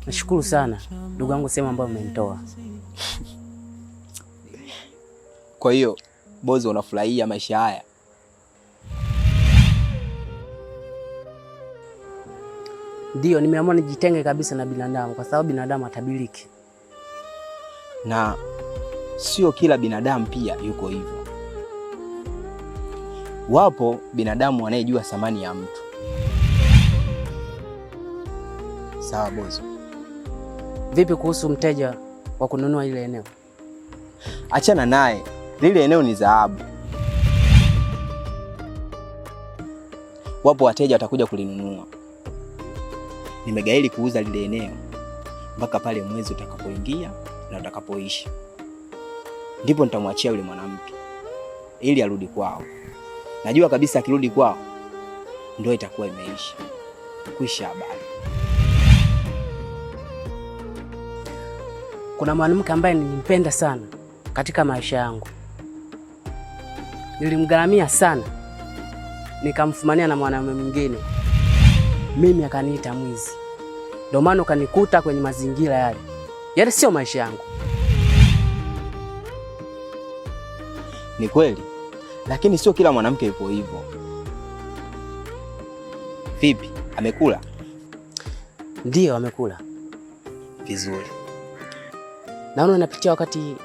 Nashukuru sana ndugu yangu sehemu ambayo umenitoa. Kwa hiyo Bozo, unafurahia maisha haya? Ndio, nimeamua nijitenge kabisa na binadamu kwa sababu binadamu hatabiriki. Na sio kila binadamu pia yuko hivyo. Wapo binadamu wanayejua thamani ya mtu. Sawa Bozo. Vipi kuhusu mteja wa kununua ile eneo? Achana naye. Lile eneo ni dhahabu. Wapo wateja watakuja kulinunua. Nimegaili kuuza lile eneo mpaka pale mwezi utakapoingia na utakapoisha. Ndipo nitamwachia yule mwanamke ili arudi kwao. Najua kabisa akirudi kwao ndio itakuwa imeisha. Kuisha habari. Kuna mwanamke ambaye nilimpenda sana katika maisha yangu. Nilimgaramia sana. Nikamfumania na mwanamume mwingine. Mimi akaniita mwizi. Ndio maana ukanikuta kwenye mazingira yale. Yale sio maisha yangu. Ni kweli, lakini sio kila mwanamke yupo hivyo. Vipi, amekula? Ndio, amekula. Vizuri. Naona unapitia wakati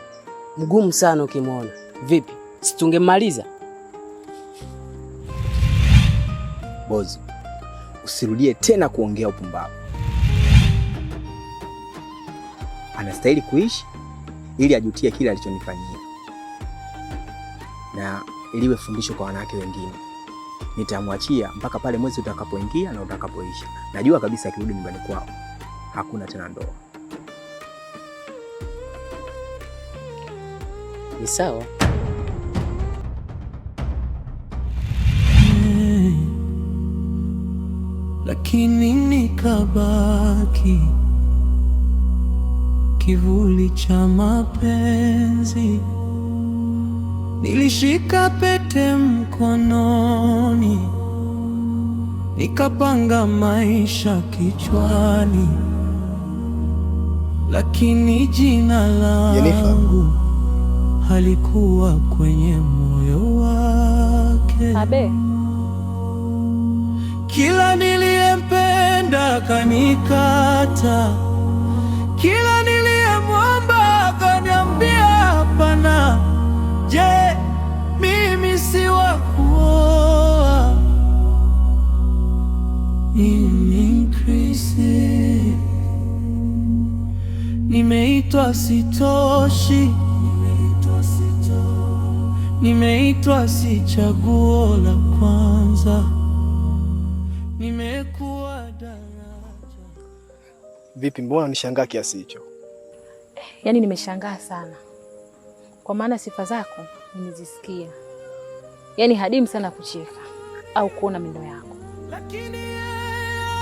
mgumu sana ukimwona. Vipi, si tungemaliza? Bozo, usirudie tena kuongea upumbavu. Anastahili kuishi ili ajutie kile alichonifanyia. Na iliwe fundisho kwa wanawake wengine. Nitamwachia mpaka pale mwezi utakapoingia na utakapoisha. Najua kabisa akirudi nyumbani kwao hakuna tena ndoa. Ni sawa. Lakini nikabaki kivuli cha mapenzi. Nilishika pete mkononi, nikapanga maisha kichwani, lakini jina langu halikuwa kwenye moyo wake. Abe, kila niliyempenda kanikata, kila niliyemwomba akaniambia hapana. Je, mimi si wa kuoa? Nimeinkrise, nimeitwa sitoshi, nimeitwa si chaguo la kwanza, nimekuwa daraja. Vipi, mbona nishangaa kiasi hicho? Yaani nimeshangaa sana, kwa maana sifa zako nimezisikia. Yaani hadimu sana kucheka au kuona mendo yako. Lakini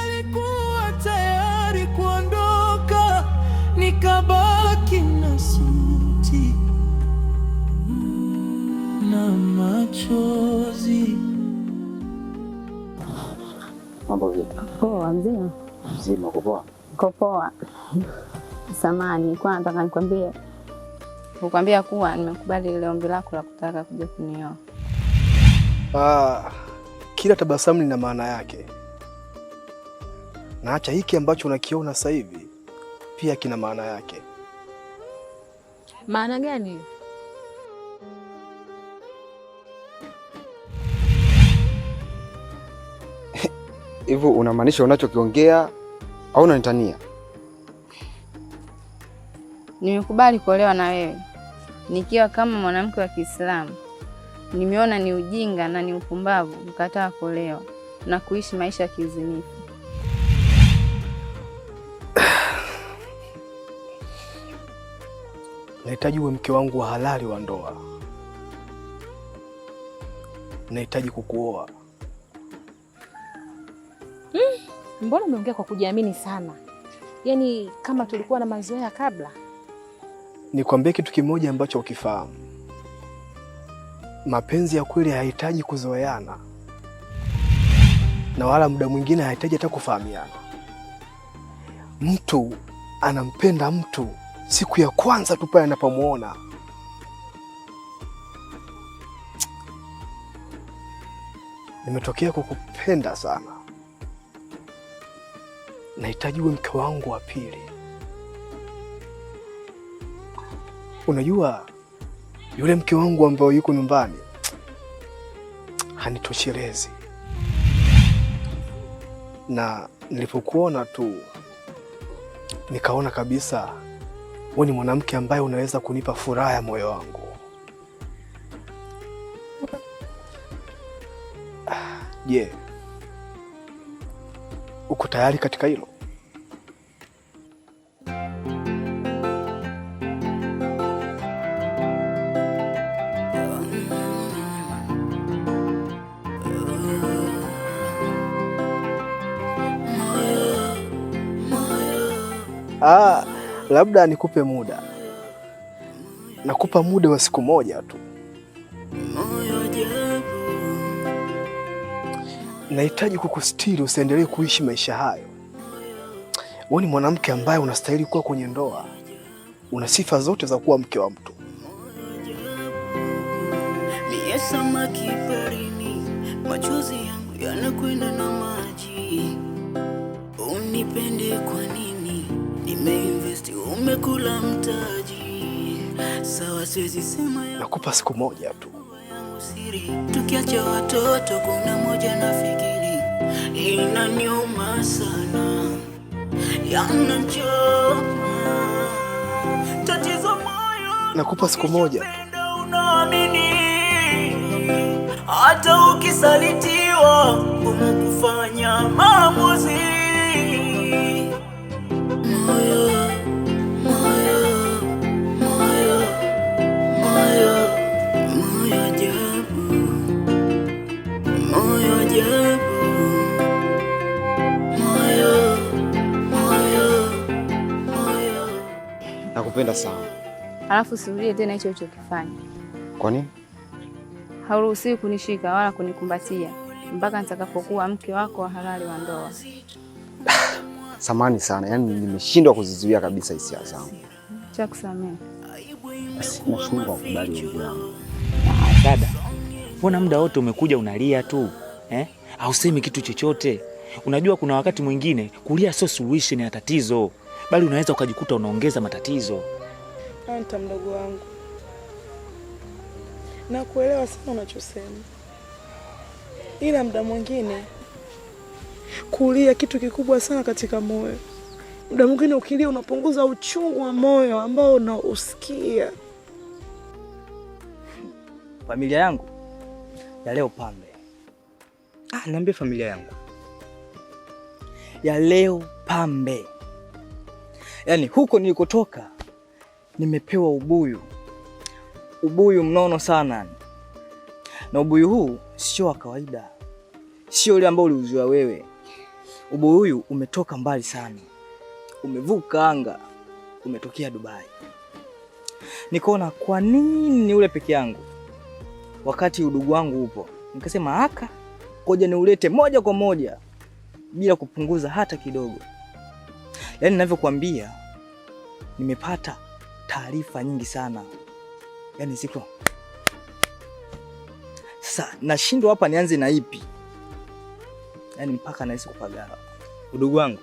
alikuwa tayari kuondoka, nikabaki na suti na machozi. Mambo vipi? Poa, mzima? Mzima, uko poa? Uko poa. Samahani, kwa nataka kukwambia kuwa nimekubali ile ombi lako la kutaka kuja kunioa. Kila tabasamu lina maana yake. Na acha hiki ambacho unakiona sasa hivi pia kina maana yake. Maana gani hiyo? Hivyo unamaanisha unachokiongea au unanitania? Nimekubali kuolewa na wewe nikiwa kama mwanamke wa Kiislamu. Nimeona ni ujinga na ni upumbavu kukataa kuolewa na kuishi maisha ya kizinifu. Nahitaji uwe mke wangu wa halali wa ndoa. Nahitaji kukuoa. Mbona umeongea kwa kujiamini sana? Yaani kama tulikuwa na mazoea kabla. Nikwambie kitu kimoja ambacho ukifahamu. Mapenzi ya kweli hayahitaji kuzoeana. na wala muda mwingine hahitaji hata kufahamiana. Mtu anampenda mtu siku ya kwanza tu pale anapomuona. Nimetokea kukupenda sana. Nahitaji uwe mke wangu wa pili. Unajua yule mke wangu ambaye yuko nyumbani hanitoshelezi, na nilipokuona tu nikaona kabisa wewe ni mwanamke ambaye unaweza kunipa furaha ya moyo wangu. Je, uko tayari katika hilo? Labda nikupe muda. Nakupa muda wa siku moja tu. Nahitaji kukustiri usiendelee kuishi maisha hayo. Wewe ni mwanamke ambaye unastahili kuwa kwenye ndoa. Una sifa zote za kuwa mke wa mtu. Mie samaki baharini, machozi yangu yanakwenda na maji. Unipende kwa nini? Nimeinvest, umekula mtaji. Sawa, siwezi sema ya nakupa siku moja tu. Tukiacha watoto kuna moja nafikiri inaniuma sana, yanachoma tatizo moyo. Nakupa siku moja tu. Unaamini hata ukisalitiwa umekufanya maamuzi. Nakupenda sana. Alafu usirudie tena hicho ulichokifanya. Kwa nini? Hauruhusiwi kunishika wala kunikumbatia mpaka nitakapokuwa mke wako wa halali wa ndoa. Samahani sana, yaani nimeshindwa kuzizuia kabisa hisia zangu. Cha kusamehe. Nashukuru kwa kukubali ombi langu. Dada, mbona muda wote umekuja unalia tu? Hausemi kitu chochote. Unajua kuna wakati mwingine kulia sio solution ya tatizo, bali unaweza ukajikuta unaongeza matatizo. Anta mdogo wangu, nakuelewa sana unachosema, ila muda mwingine kulia kitu kikubwa sana katika moyo. Muda mwingine ukilia unapunguza uchungu wa moyo ambao unausikia. Familia yangu ya leo pambe. Niambie familia yangu ya leo pambe. Yaani huko nilikotoka nimepewa ubuyu mnono sana, na ubuyu huu sio wa kawaida, sio ule ambao uliuziwa wewe. Ubuyu huyu umetoka mbali sana, umevuka anga, umetokea Dubai. Nikaona kwa nini ule peke yangu wakati udugu wangu upo. Nikasema ngoja niulete moja kwa moja bila kupunguza hata kidogo. Yaani ninavyokuambia, nimepata taarifa nyingi sana. Yaani siko sasa nashindwa hapa nianze na ipi. Yaani mpaka nahisi kupagawa. Udugu wangu,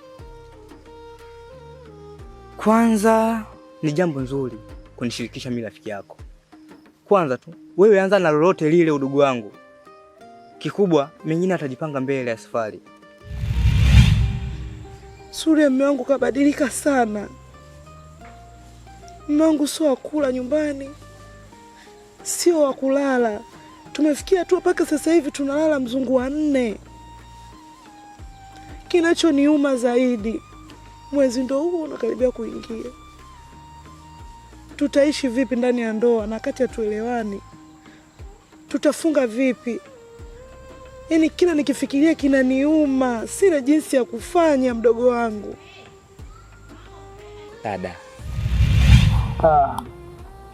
kwanza ni jambo nzuri kunishirikisha mimi rafiki yako. Kwanza tu wewe anza na lolote lile udugu wangu. Kikubwa mengine atajipanga mbele ya safari. Sura mume wangu kabadilika sana. Mume wangu sio wakula nyumbani, sio wakulala. Tumefikia tu mpaka sasa hivi tunalala mzungu wa 4. Kinachoniuma zaidi, mwezi ndo huu unakaribia kuingia. Tutaishi vipi ndani ya ndoa na kati hatuelewani? Tutafunga vipi? Yaani kila nikifikiria kinaniuma, sina jinsi ya kufanya mdogo wangu. Dada,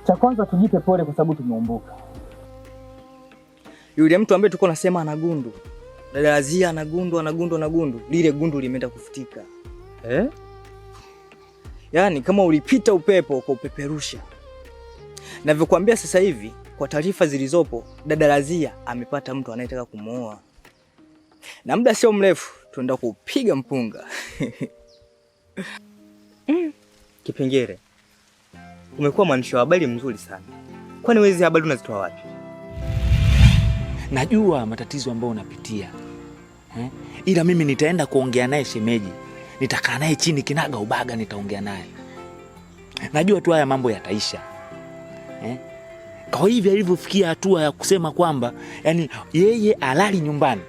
cha kwanza tujipe pole kwa sababu tumeumbuka. Yule mtu ambaye tulikuwa nasema ana gundu Dada Razia anagundu, lile gundu limeenda kufutika. Yaani kama ulipita upepo kwa upeperusha. Navyokuambia sasa hivi, kwa taarifa zilizopo, dada Razia amepata mtu anayetaka kumuoa. Na muda sio mrefu tuenda kupiga mpunga. Kipengere, umekuwa mwandishi wa habari mzuri sana. Kwani wewe hizi habari unazitoa wapi? Najua matatizo ambayo unapitia. Ila mimi nitaenda kuongea naye shemeji. Nitakaa naye chini kinaga ubaga, nitaongea naye. Najua tu haya mambo yataisha. Kwa hivyo alivyofikia hatua ya kusema kwamba yani yeye alali nyumbani,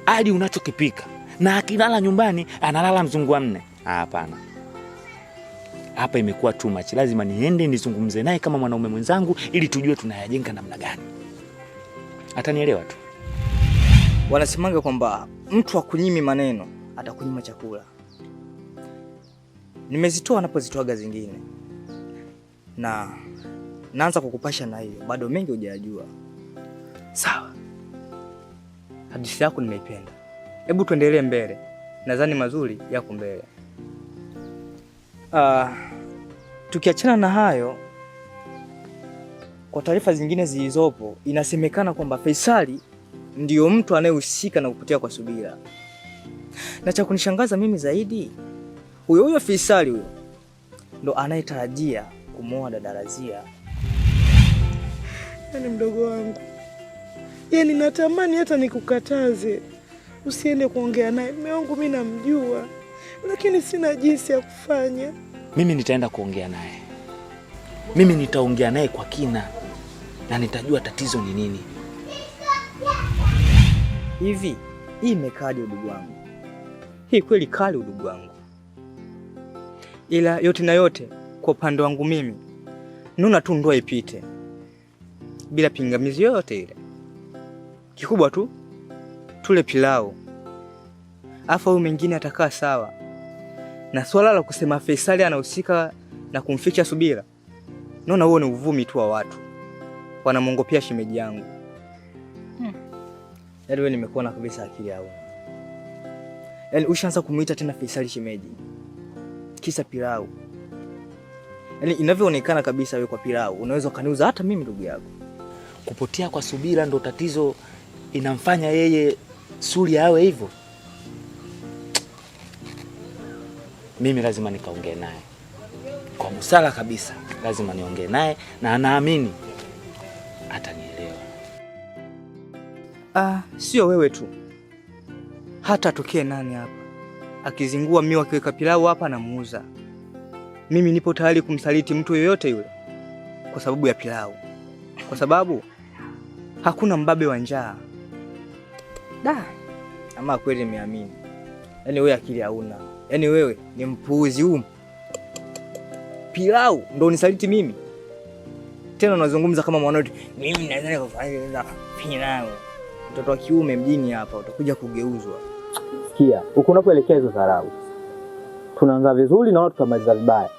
hadi unachokipika, na akilala nyumbani analala mzungu wa nne. Hapana. Hapa imekuwa too much. Lazima niende nizungumze naye kama mwanaume mwenzangu ili tujue tunayajenga namna gani. Atanielewa tu. Wanasemanga kwamba mtu akunyimi maneno atakunyima chakula. Nimezitoa napozitoaga zingine. Na naanza kukupasha na hiyo. Bado mengi hujayajua. Sawa. Hadithi yako nimeipenda. Hebu tuendelee mbele. Nadhani mazuri yako mbele. Tukiachana na hayo, kwa taarifa zingine zilizopo, inasemekana kwamba Faisali ndio mtu anayehusika na kupotea kwa Subira. Na cha kunishangaza mimi zaidi, huyo Faisali huyo ndo anayetarajia kumwoa dada Razia. Yaani mdogo wangu, yaani natamani hata nikukataze usiende kuongea naye. Mume wangu mimi namjua, lakini sina jinsi ya kufanya. Mimi nitaenda kuongea naye. Mimi nitaongea naye kwa kina na nitajua tatizo ni nini. Hivi, hii imekadi udugu wangu. Hii kweli kali udugu wangu. Ila yote na yote kwa upande wangu mimi, nuna tu ndoa ipite bila pingamizi yoyote ile. Kikubwa tu tule pilau. Afa huyu mwingine atakaa sawa. Na swala la kusema Faisali anahusika na kumficha Subira, naona huo ni uvumi tu wa watu. Wanamwongopea shemeji yangu. Yaani wewe nimekuwa na kabisa akili yao. Yaani ushaanza kumuita tena Faisali shemeji. Kisa pilau. Yaani inavyoonekana kabisa wewe kwa pilau unaweza kaniuza hata mimi ndugu yako. Kupotea kwa Subira ndo tatizo inamfanya yeye Suli awe hivyo. Mimi lazima nikaongee naye. Kwa busara kabisa, lazima niongee naye na anaamini atanielewa. Sio wewe tu. Hata tokee nani hapa akizingua miwa akiweka pilau hapa na muuza. Mimi nipo tayari kumsaliti mtu yoyote yule kwa sababu ya pilau. Kwa sababu hakuna mbabe wa njaa. Ama kweli nimeamini. Yaani wewe akili hauna. Yaani wewe ni mpuuzi huyu. Pilau ndo unisaliti mimi. Tena unazungumza kama mwanaume. Mimi nadhani kufanya pilau. Mtoto wa kiume mjini hapa utakuja kugeuzwa. Sikia, uko unapoelekea hizo dharau. Tunaanza vizuri na watu tutamaliza vibaya.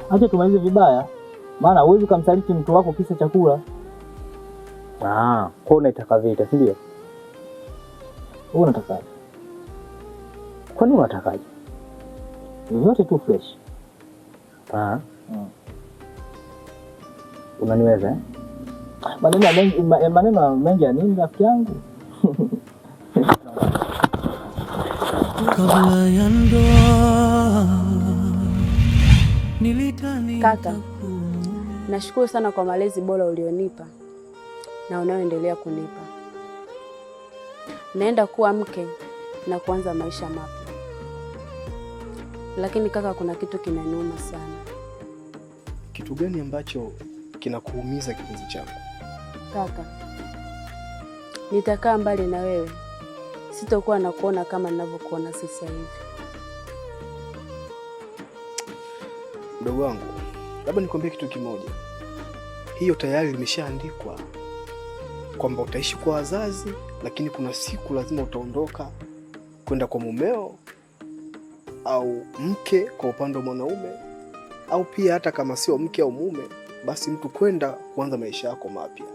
Acha tumalize vibaya. Maana huwezi kumsaliti mtu wako kisa chakula. Kwa unataka vita, si ndio? Wewe unataka. Kwani unatakaje? Yote tu fresh. Unaniweza maneno mengi ya nini rafiki yangu? Kabla ya ndoa nilitani. Kaka, nashukuru sana kwa malezi bora ulionipa na unaoendelea kunipa. Naenda kuwa mke na kuanza maisha mapya. Lakini kaka, kuna kitu kinaniuma sana. Kitu gani ambacho kinakuumiza kipenzi chako? Kaka, nitakaa mbali na wewe. Sitakuwa na kuona kama ninavyokuona sasa hivi. Mdogo wangu, labda nikwambie kitu kimoja. Hiyo tayari limeshaandikwa kwamba utaishi kwa wazazi, lakini kuna siku lazima utaondoka kwenda kwa mumeo au mke kwa upande wa mwanaume, au pia hata kama sio mke au mume, basi mtu kwenda kuanza maisha yako mapya.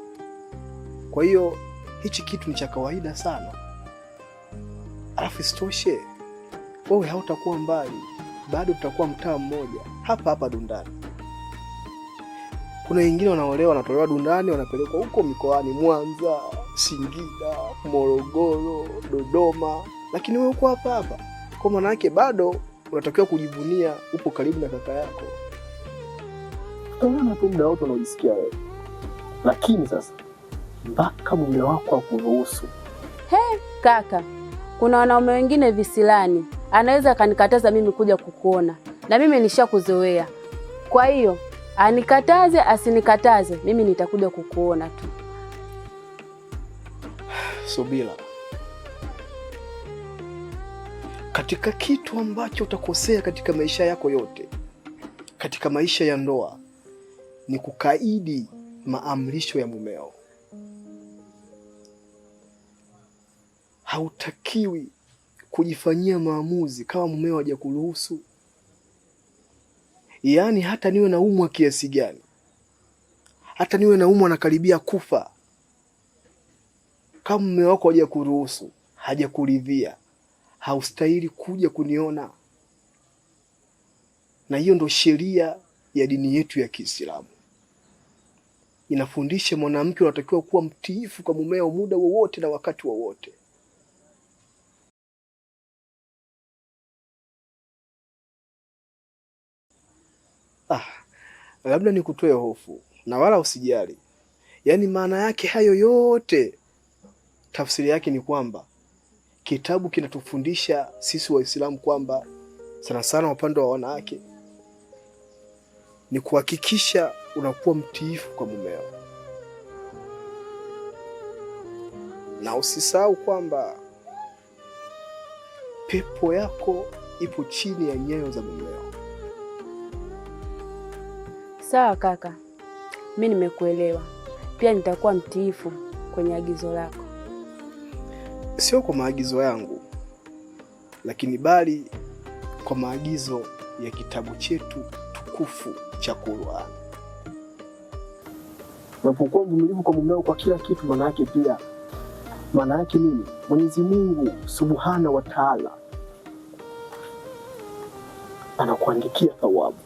Kwa hiyo hichi kitu ni cha kawaida sana. Alafu isitoshe wewe hautakuwa mbali, bado tutakuwa mtaa mmoja hapa hapa Dundani. Kuna wengine wanaolewa wanatolewa Dundani wanapelekwa huko mikoani Mwanza, Singida, Morogoro, Dodoma, lakini wewe uko hapa hapa. Kwa maana yake bado unatakiwa kujivunia upo karibu na kaka yako. Utaona tu muda wote unaojisikia wewe. Lakini sasa mpaka mume wako akuruhusu. Kaka, kuna wanaume wengine visilani, anaweza akanikataza mimi kuja kukuona, na mimi nishakuzoea. Kwa hiyo anikataze asinikataze, mimi nitakuja kukuona tu. Subira, katika kitu ambacho utakosea katika maisha yako yote, katika maisha ya ndoa, ni kukaidi maamrisho ya mumeo. Hautakiwi kujifanyia maamuzi kama mumeo hajakuruhusu. Yaani hata niwe naumwa kiasi gani, hata niwe naumwa nakaribia kufa, kama mume wako hajakuruhusu, hajakuridhia, haustahili kuja kuniona. Na hiyo ndo sheria ya dini yetu ya Kiislamu. Inafundisha mwanamke unatakiwa kuwa mtiifu kwa mumeo muda wowote na wakati wowote. Labda nikutoe hofu na wala usijali. Yaani maana yake hayo yote, tafsiri yake ni kwamba kitabu kinatufundisha sisi Waislamu kwamba sana sana upande wa wanawake ni kuhakikisha unakuwa mtiifu kwa mumeo. Na usisahau kwamba pepo yako ipo chini ya nyayo za mumeo. Sawa kaka, mimi nimekuelewa. Pia nitakuwa mtiifu kwenye agizo lako. Sio kwa maagizo yangu, lakini bali kwa maagizo ya kitabu chetu tukufu cha Qur'an. Unapokuwa mvumilivu kwa mumeo kwa kila kitu, maana yake nini? Mwenyezi Mungu Subhanahu wa Ta'ala anakuandikia thawabu.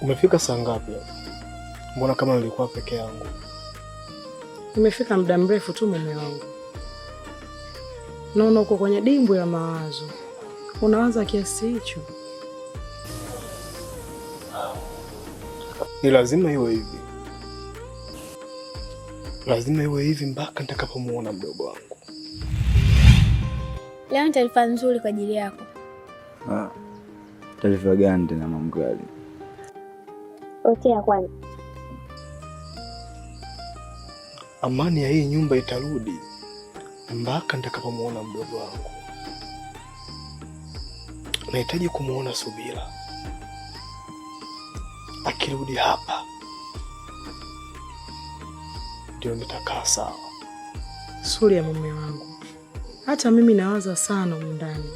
Umefika saa ngapi? Mbona kama nilikuwa peke yangu? Nimefika muda mrefu tu mume wangu. Naona uko kwenye dimbwi la mawazo. Unawaza kiasi hicho? Ni lazima iwe hivi. Lazima iwe hivi mpaka nitakapomuona mdogo wangu. Leo ni taarifa nzuri kwa ajili yako. Taarifa gani tena mamgwali? Ya kwanza, amani ya hii nyumba itarudi mpaka nitakapomuona mdogo wangu. Nahitaji kumuona Subira. Akirudi hapa ndio nitakaa sawa. Suri ya mume wangu, hata mimi nawaza sana ndani.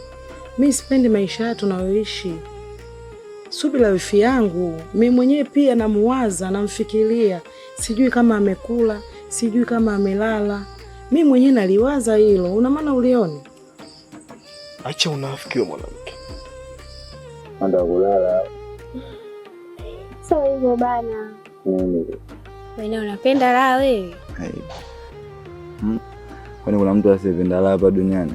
Mimi sipendi maisha haya tunayoishi. Subira wifi yangu, mimi mwenyewe pia namuwaza, namfikiria. Sijui kama amekula, sijui kama amelala. Mimi mwenyewe naliwaza hilo. Una maana ulioni? Acha unafiki wewe mwanamke. Anda kulala. Sio hivyo bana. Wewe unapenda raha wewe? Kwani kuna mtu asiyependa raha hapa duniani?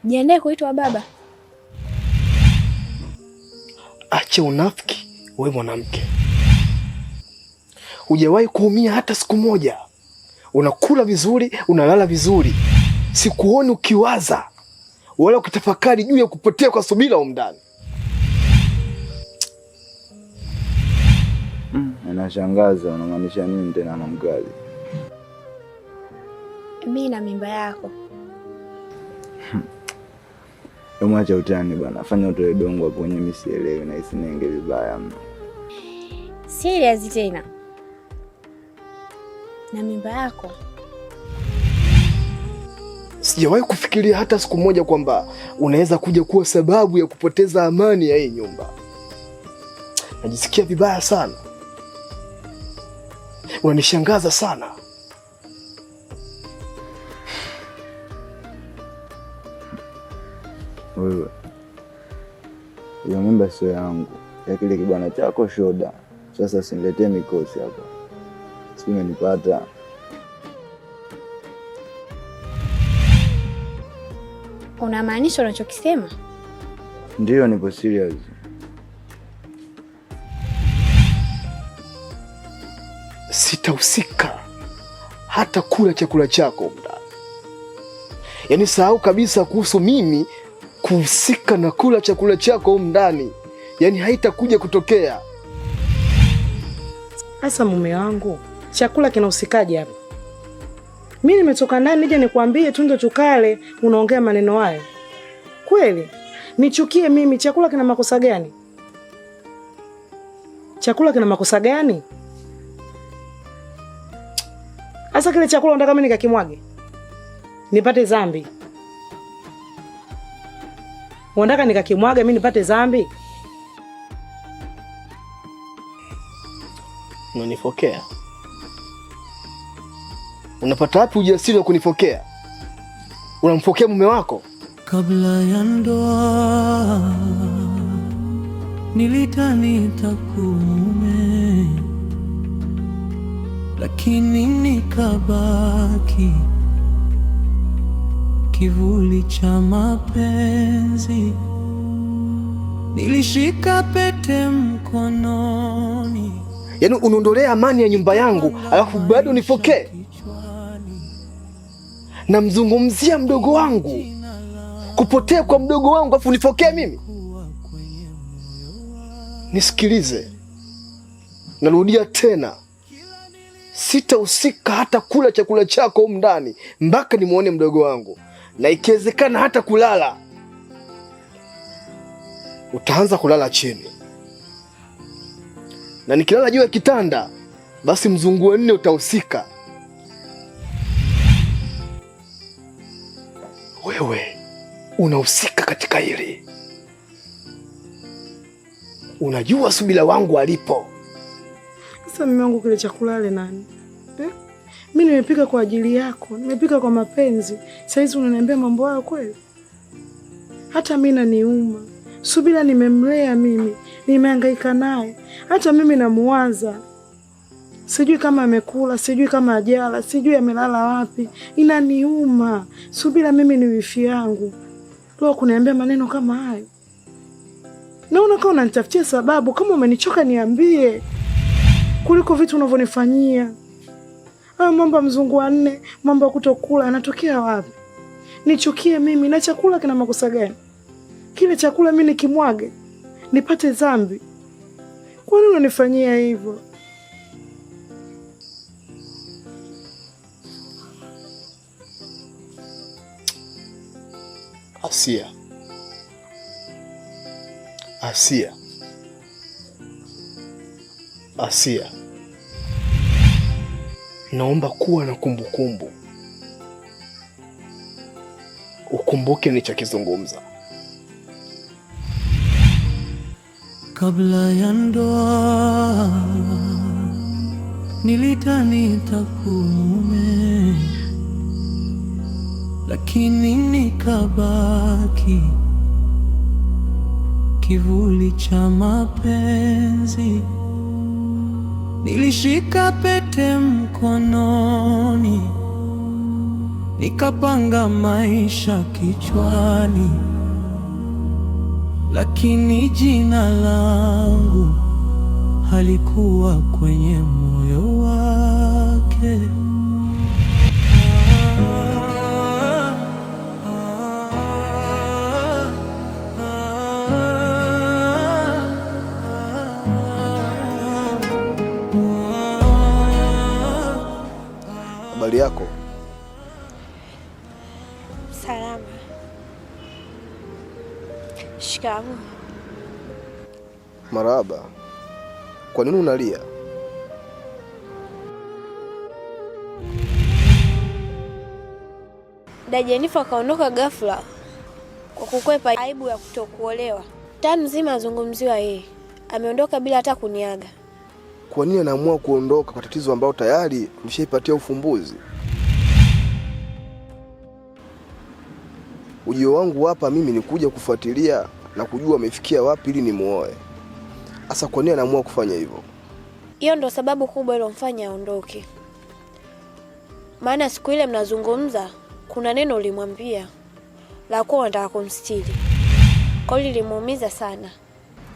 Jiandae kuitwa baba. Acha unafiki wewe mwanamke. Hujawahi kuumia hata siku moja. Unakula vizuri, unalala vizuri. Sikuoni ukiwaza wala ukitafakari juu ya kupotea kwa Subira huko ndani. Inashangaza, unamaanisha nini tena mamgwali? Mimi na mimba yako. Mwacha utani bwana, fanya utoe dongo hapo kwenye misielewi na isinenge vibaya mno. Serious tena. Na mimba yako. Sijawahi kufikiria hata siku moja kwamba unaweza kuja kuwa sababu ya kupoteza amani ya hii nyumba. Najisikia vibaya sana. Unanishangaza sana. Wewe, hiyo mimba sio yangu, ya kile kibwana chako shoda. Sasa siniletee mikosi hapa, si umenipata? Unamaanisha unachokisema? Ndiyo, nipo serious. Sitahusika hata kula chakula chako mda. Yaani sahau kabisa kuhusu mimi kuhusika na kula chakula chako huko ndani. Yaani haitakuja kutokea. Asa mume wangu, chakula kinahusikaje hapa? Mimi nimetoka ndani nije nikwambie tu ndio tukale, unaongea maneno hayo. Kweli? Nichukie mimi, chakula kina makosa gani? Chakula kina makosa gani? Asa kile chakula unataka mimi nikakimwage? Nipate dhambi? Unataka nikakimwage mimi nipate dhambi? Unanifokea? Unapata wapi ujasiri wa kunifokea? Unamfokea mume wako? Kabla ya ndoa nilidhani nitakume, lakini nikabaki kivuli cha mapenzi. Nilishika pete mkononi. Yaani unaondolea amani ya nyumba yangu, alafu bado unifokee? Namzungumzia mdogo wangu. Kupotea kwa mdogo wangu alafu unifokee mimi? Nisikilize. Narudia tena. Sitahusika hata kula chakula chako huko ndani mpaka nimuone mdogo wangu. Na ikiwezekana hata kulala. Utaanza kulala chini. Na nikilala juu ya kitanda, basi mzungu wa nne utahusika. Wewe unahusika katika hili. Unajua subira wangu alipo. Sasa mume wangu, kile chakula ale nani? Mimi nimepika kwa ajili yako, nimepika kwa mapenzi. Sasa hizi unaniambia mambo hayo kweli? Hata mimi naniuma. Subira nimemlea mimi, nimehangaika naye. Hata mimi namuwaza. Sijui kama amekula, sijui kama ajala, sijui amelala wapi. Inaniuma. Subira mimi ni wifi yangu. Leo kuniambia maneno kama hayo. Naona kama unanitafutia sababu. Kama umenichoka niambie, kuliko vitu unavyonifanyia. Mambo mzungu wa nne, mambo kutokula yanatokea wapi? Nichukie mimi na chakula kina makosa gani? Kile chakula mimi nikimwage nipate dhambi? Kwa nini unanifanyia hivyo? Asia. Asia. Asia. Naomba kuwa na kumbukumbu. Ukumbuke nilichokizungumza. Kabla ya ndoa nilidhani nitakume, lakini nikabaki kivuli cha mapenzi. Nilishika pete mkononi, nikapanga maisha kichwani, lakini jina langu halikuwa kwenye moyo wake. Habari yako? Salama. Shikamoo. Marahaba. Kwa nini unalia? Dada Jenifa akaondoka ghafla kwa kukwepa aibu ya kutokuolewa. Taa mzima azungumziwa yeye. Ameondoka bila hata kuniaga. Kwa nini anaamua kuondoka kwa tatizo ambalo tayari tumeshaipatia ufumbuzi? Ujio wangu hapa mimi ni kuja kufuatilia na kujua amefikia wapi ili nimuoe. Sasa kwa nini anaamua kufanya hivyo? Hiyo ndo sababu kubwa ilomfanya aondoke. Maana siku ile mnazungumza, kuna neno ulimwambia la kuwa unataka kumstiri. Kwa hiyo lilimuumiza sana.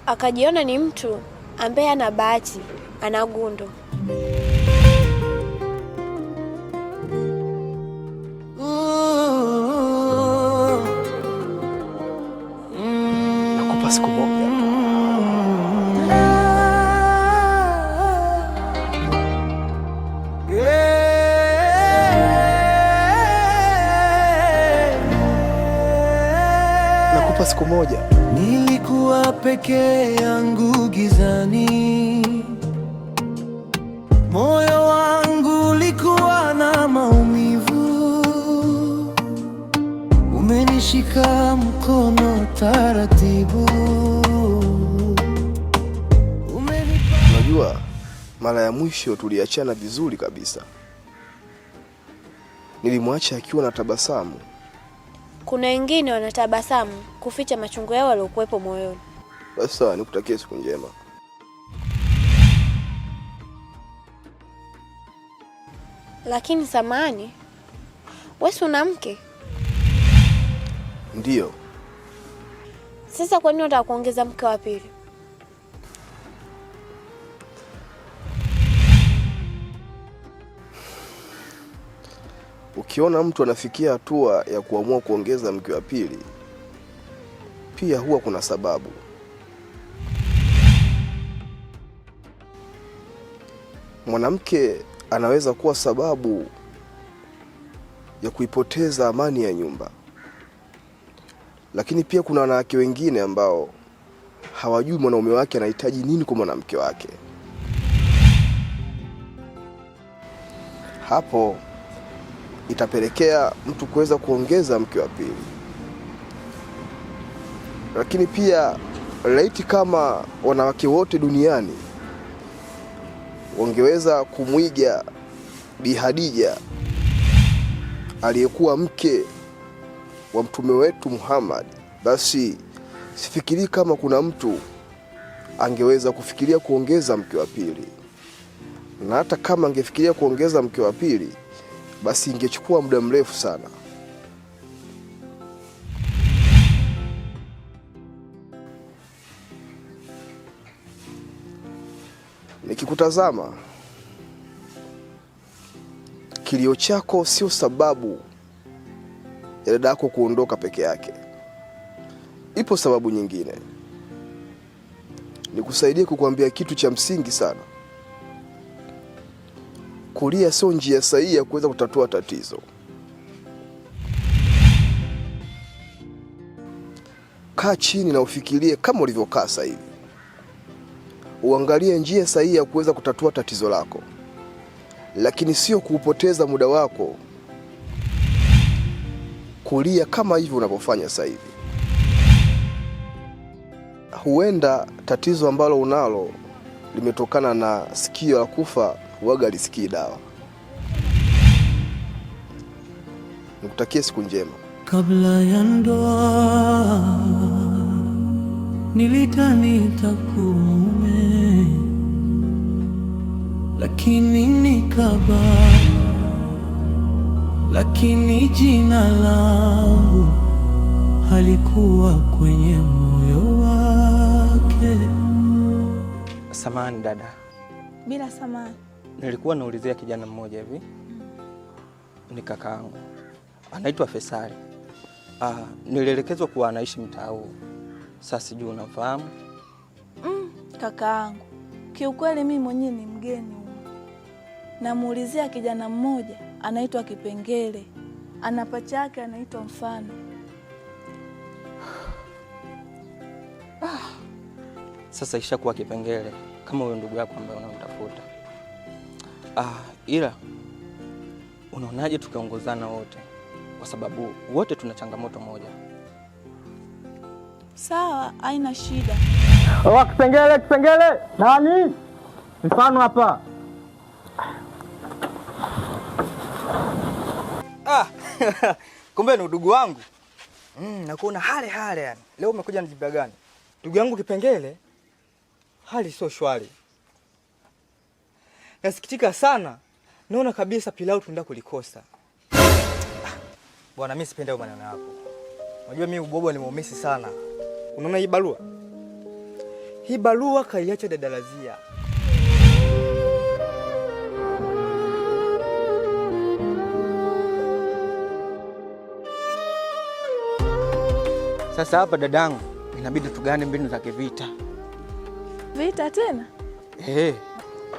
Akajiona ni mtu ambaye ana bahati, ana gundo. Nakupa siku moja. Nakupa siku moja. Nilikuwa peke yangu gizani, moyo wangu ulikuwa na maumivu. Umenishika mkono taratibu. Unajua, mara ya mwisho tuliachana vizuri kabisa. Nilimwacha akiwa na tabasamu. Kuna wengine wanatabasamu kuficha machungu yao yaliokuwepo moyoni. Sasa nikutakie siku njema. Lakini samani, wewe una mke? Ndiyo. Sasa kwa nini unataka kuongeza mke wa pili? Ukiona mtu anafikia hatua ya kuamua kuongeza mke wa pili, pia huwa kuna sababu. Mwanamke anaweza kuwa sababu ya kuipoteza amani ya nyumba. Lakini pia kuna wanawake wengine ambao hawajui mwanaume wake anahitaji nini kwa mwanamke wake. Hapo itapelekea mtu kuweza kuongeza mke wa pili. Lakini pia laiti kama wanawake wote duniani wangeweza kumwiga Bi Khadija aliyekuwa mke wa mtume wetu Muhammad, basi sifikiri kama kuna mtu angeweza kufikiria kuongeza mke wa pili. Na hata kama angefikiria kuongeza mke wa pili, basi ingechukua muda mrefu sana. Nikikutazama, kilio chako sio sababu ya dada yako kuondoka peke yake. Ipo sababu nyingine. Nikusaidie kukuambia kitu cha msingi sana. Kulia sio njia sahihi ya kuweza kutatua tatizo. Kaa chini na ufikirie kama ulivyokaa sasa hivi. Uangalie njia sahihi ya kuweza kutatua tatizo lako. Lakini sio kuupoteza muda wako kulia kama hivi unavyofanya sasa hivi. Huenda tatizo ambalo unalo limetokana na sikio la kufa waga lisikii dawa. Nikutakie siku njema. Kabla ya ndoa nilidhani nitakuoa, lakini nikaba, lakini jina langu halikuwa kwenye moyo wake. Samahani dada. Bila samahani. Nilikuwa naulizia kijana mmoja hivi. Ni kakaangu. Anaitwa Fesali. Nilielekezwa kuwa anaishi mtaa huu. Sasa sijui unafahamu? Kakaangu. Kiukweli mimi mwenyewe ni mgeni huko. Namuulizia kijana mmoja anaitwa Kipengele. Ana pacha yake anaitwa Mfano. Sasa ishakuwa Kipengele kama huyo ndugu yako ambaye unamtafuta. Ila unaonaje tukiongozana wote kwa sababu wote tuna changamoto moja. Sawa, haina shida. Kipengele nani? Mfano hapa. Kumbe ni udugu wangu. Nakuona hale yani. Leo umekuja na jipya gani? Ndugu yangu Kipengele, hali sio shwari. Nasikitika sana. Naona kabisa pilau tunaenda kulikosa. Bwana, mimi sipenda hayo maneno yako. Unajua mimi ubobo ni muumisi sana. Unaona hii barua? Hii barua kaiacha dada Razia. Sasa hapa dadangu, inabidi tugane mbinu za kivita. Vita tena?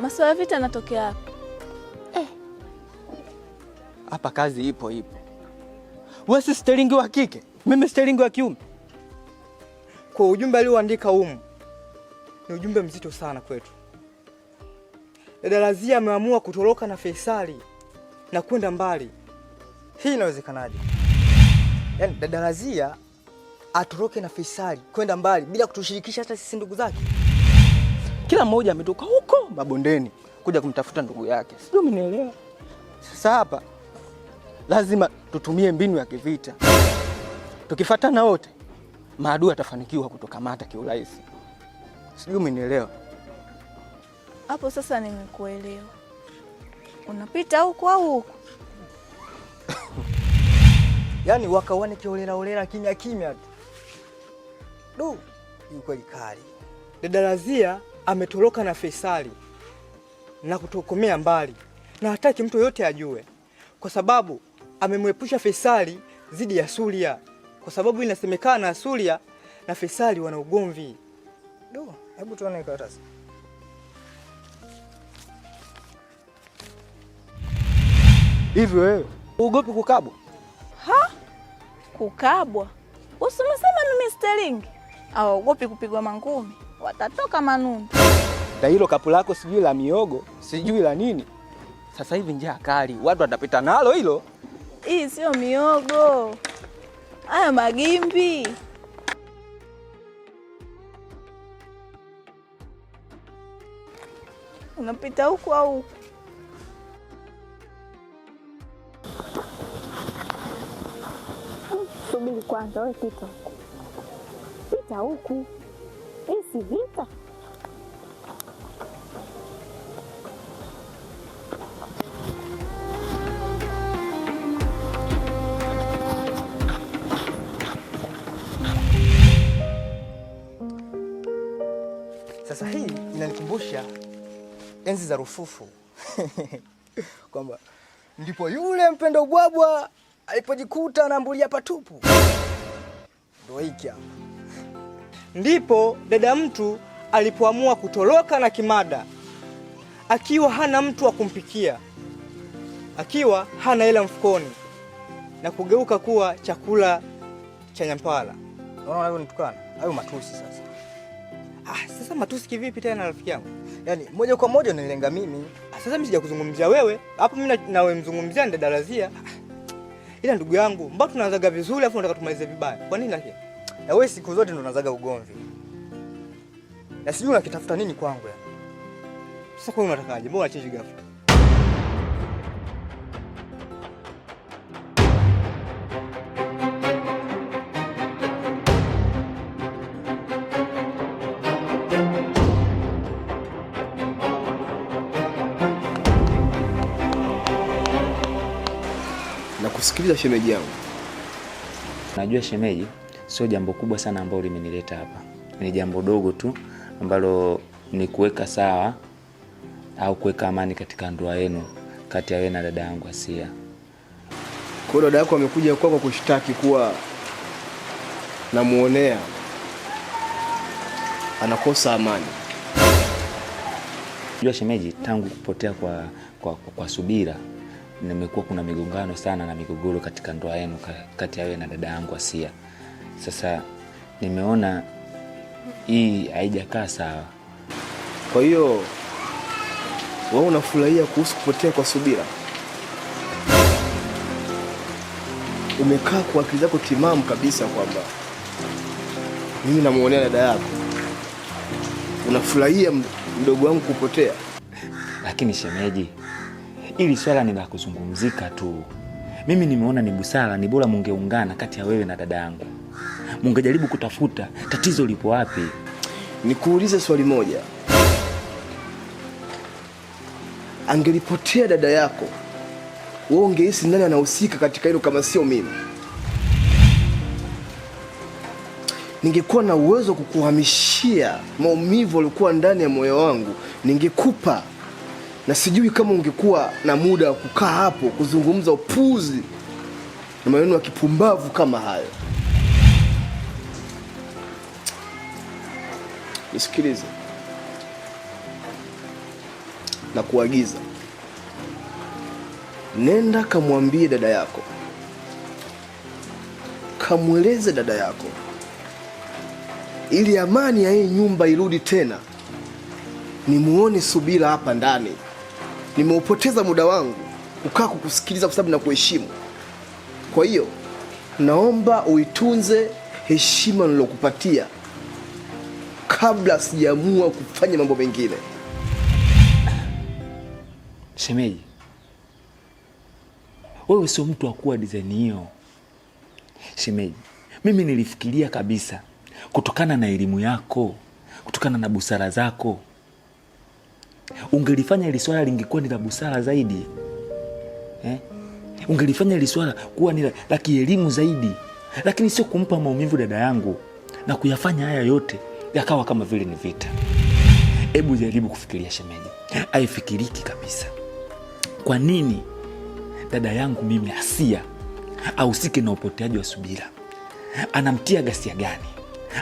Masuala ya vita yanatokea hapa. Hapa kazi ipo. Wewe si sterling wa kike, mimi sterling wa kiume. Kwa ujumbe alioandika humu ni ujumbe mzito sana kwetu. Dada Razia ameamua kutoroka na Faisali na kwenda mbali. Hii inawezekanaje? Yaani dada Razia atoroke na Faisali kwenda mbali bila kutushirikisha hata sisi ndugu zake. Kila mmoja ametoka huko mabondeni kuja kumtafuta ndugu yake. Sio, mnielewa? Sasa hapa lazima tutumie mbinu ya kivita. Tukifuatana wote, maadui atafanikiwa kutokamata kiurahisi. Sio, umenielewa? Hapo sasa nimekuelewa. Unapita huko au huko? Yaani wakawane kiolela kimya tu. Yuko ikali. Dada Razia ametoroka na Faisali na kutokomea mbali. Na hataki mtu yote ajue. Kwa sababu amemwepusha Faisali zidi ya Suria. Kwa sababu inasemekana Suria na Faisali wana ugomvi. Hebu tuone karatasi. Hivyo wewe ugopi kukabwa? Kukabwa? Usimesema mimi sterling. Hawaogopi kupigwa mangumi. Watatoka manundu. Na hilo kapu lako sijui la miogo, sijui la nini. Sasa hivi njaa kali, watu watapita nalo hilo. Hii sio miogo. Haya magimbi. Unapita huku au huku? Subiri kwanza, wewe pita huku. Pita huku. Hii si vita. Sasa hii inanikumbusha enzi za Rufufu. Kwamba ndipo yule mpenda ubwabwa alipojikuta anambulia patupu. Ndio hiki hapa. Ndipo dada mtu alipoamua kutoroka na Kimada akiwa hana mtu wa kumpikia, akiwa hana hela mfukoni, na kugeuka kuwa chakula cha Nyampala. Unaona hayo nitukana? Hayo matusi sasa. Sasa matusi kivipi tena rafiki yangu? Yaani moja kwa moja unanilenga mimi. Sasa mimi sija kuzungumzia wewe. Hapo mimi na wewe mzungumzia ni dada Razia. Ila ndugu yangu, mbona tunaanzaga vizuri afu unataka tumalize vibaya? Kwa nini lakini? Na wewe siku zote ndo unaanzaga ugomvi. Na sijui unakitafuta nini kwangu ya. Sasa kwa nini unatakaje? Mbona unachange ghafla? Kusikiliza shemeji yangu. Najua shemeji, sio jambo kubwa sana ambalo limenileta hapa. Ni jambo dogo tu ambalo ni kuweka sawa au kuweka amani katika ndoa yenu kati ya wewe na dada yangu Asia. Kwa dada yako amekuja kwako kushtaki kuwa namuonea anakosa amani. Najua shemeji, tangu kupotea kwa Subira nimekuwa kuna migongano sana na migogoro katika ndoa yenu kati ya wewe na dada yangu Asia. Sasa nimeona hii haijakaa sawa. Kwa hiyo wewe unafurahia kuhusu kupotea kwa Subira? umekaa kwa akili zako timamu kabisa kwamba mimi namuonea dada yako, unafurahia mdogo wangu kupotea. Lakini shemeji, ili swala ni la kuzungumzika tu. Mimi nimeona ni busara, ni bora mungeungana kati ya wewe na dada yangu, mungejaribu kutafuta tatizo lipo wapi. Nikuulize swali moja, angelipotea dada yako, wewe ungehisi nani anahusika katika hilo kama sio mimi? Ningekuwa na uwezo kukuhamishia maumivu yaliokuwa ndani ya moyo wangu, ningekupa. Na sijui kama ungekuwa na muda wa kukaa hapo kuzungumza upuzi na maneno ya kipumbavu kama hayo. Nisikilize na kuagiza, nenda kamwambie dada yako, kamweleze dada yako, ili amani ya hii nyumba irudi tena. Nimuone Subira hapa ndani. Nimeupoteza muda wangu kukaa kukusikiliza kwa sababu na kuheshimu. Kwa hiyo naomba uitunze heshima nilokupatia kabla sijaamua kufanya mambo mengine. Shemeji, wewe sio mtu wa kuwa design hiyo. Shemeji, mimi nilifikiria kabisa kutokana na elimu yako, kutokana na busara zako, ungelifanya ili swala lingekuwa ni la busara zaidi. Ungelifanya ili swala kuwa ni la kielimu zaidi, lakini sio kumpa maumivu dada yangu na kuyafanya haya yote yakawa kama vile ni vita. Hebu jaribu kufikiria shemeji, haifikiriki kabisa. Kwa nini dada yangu mimi Asia ahusike na upoteaji wa Subira? Anamtia ghasia gani?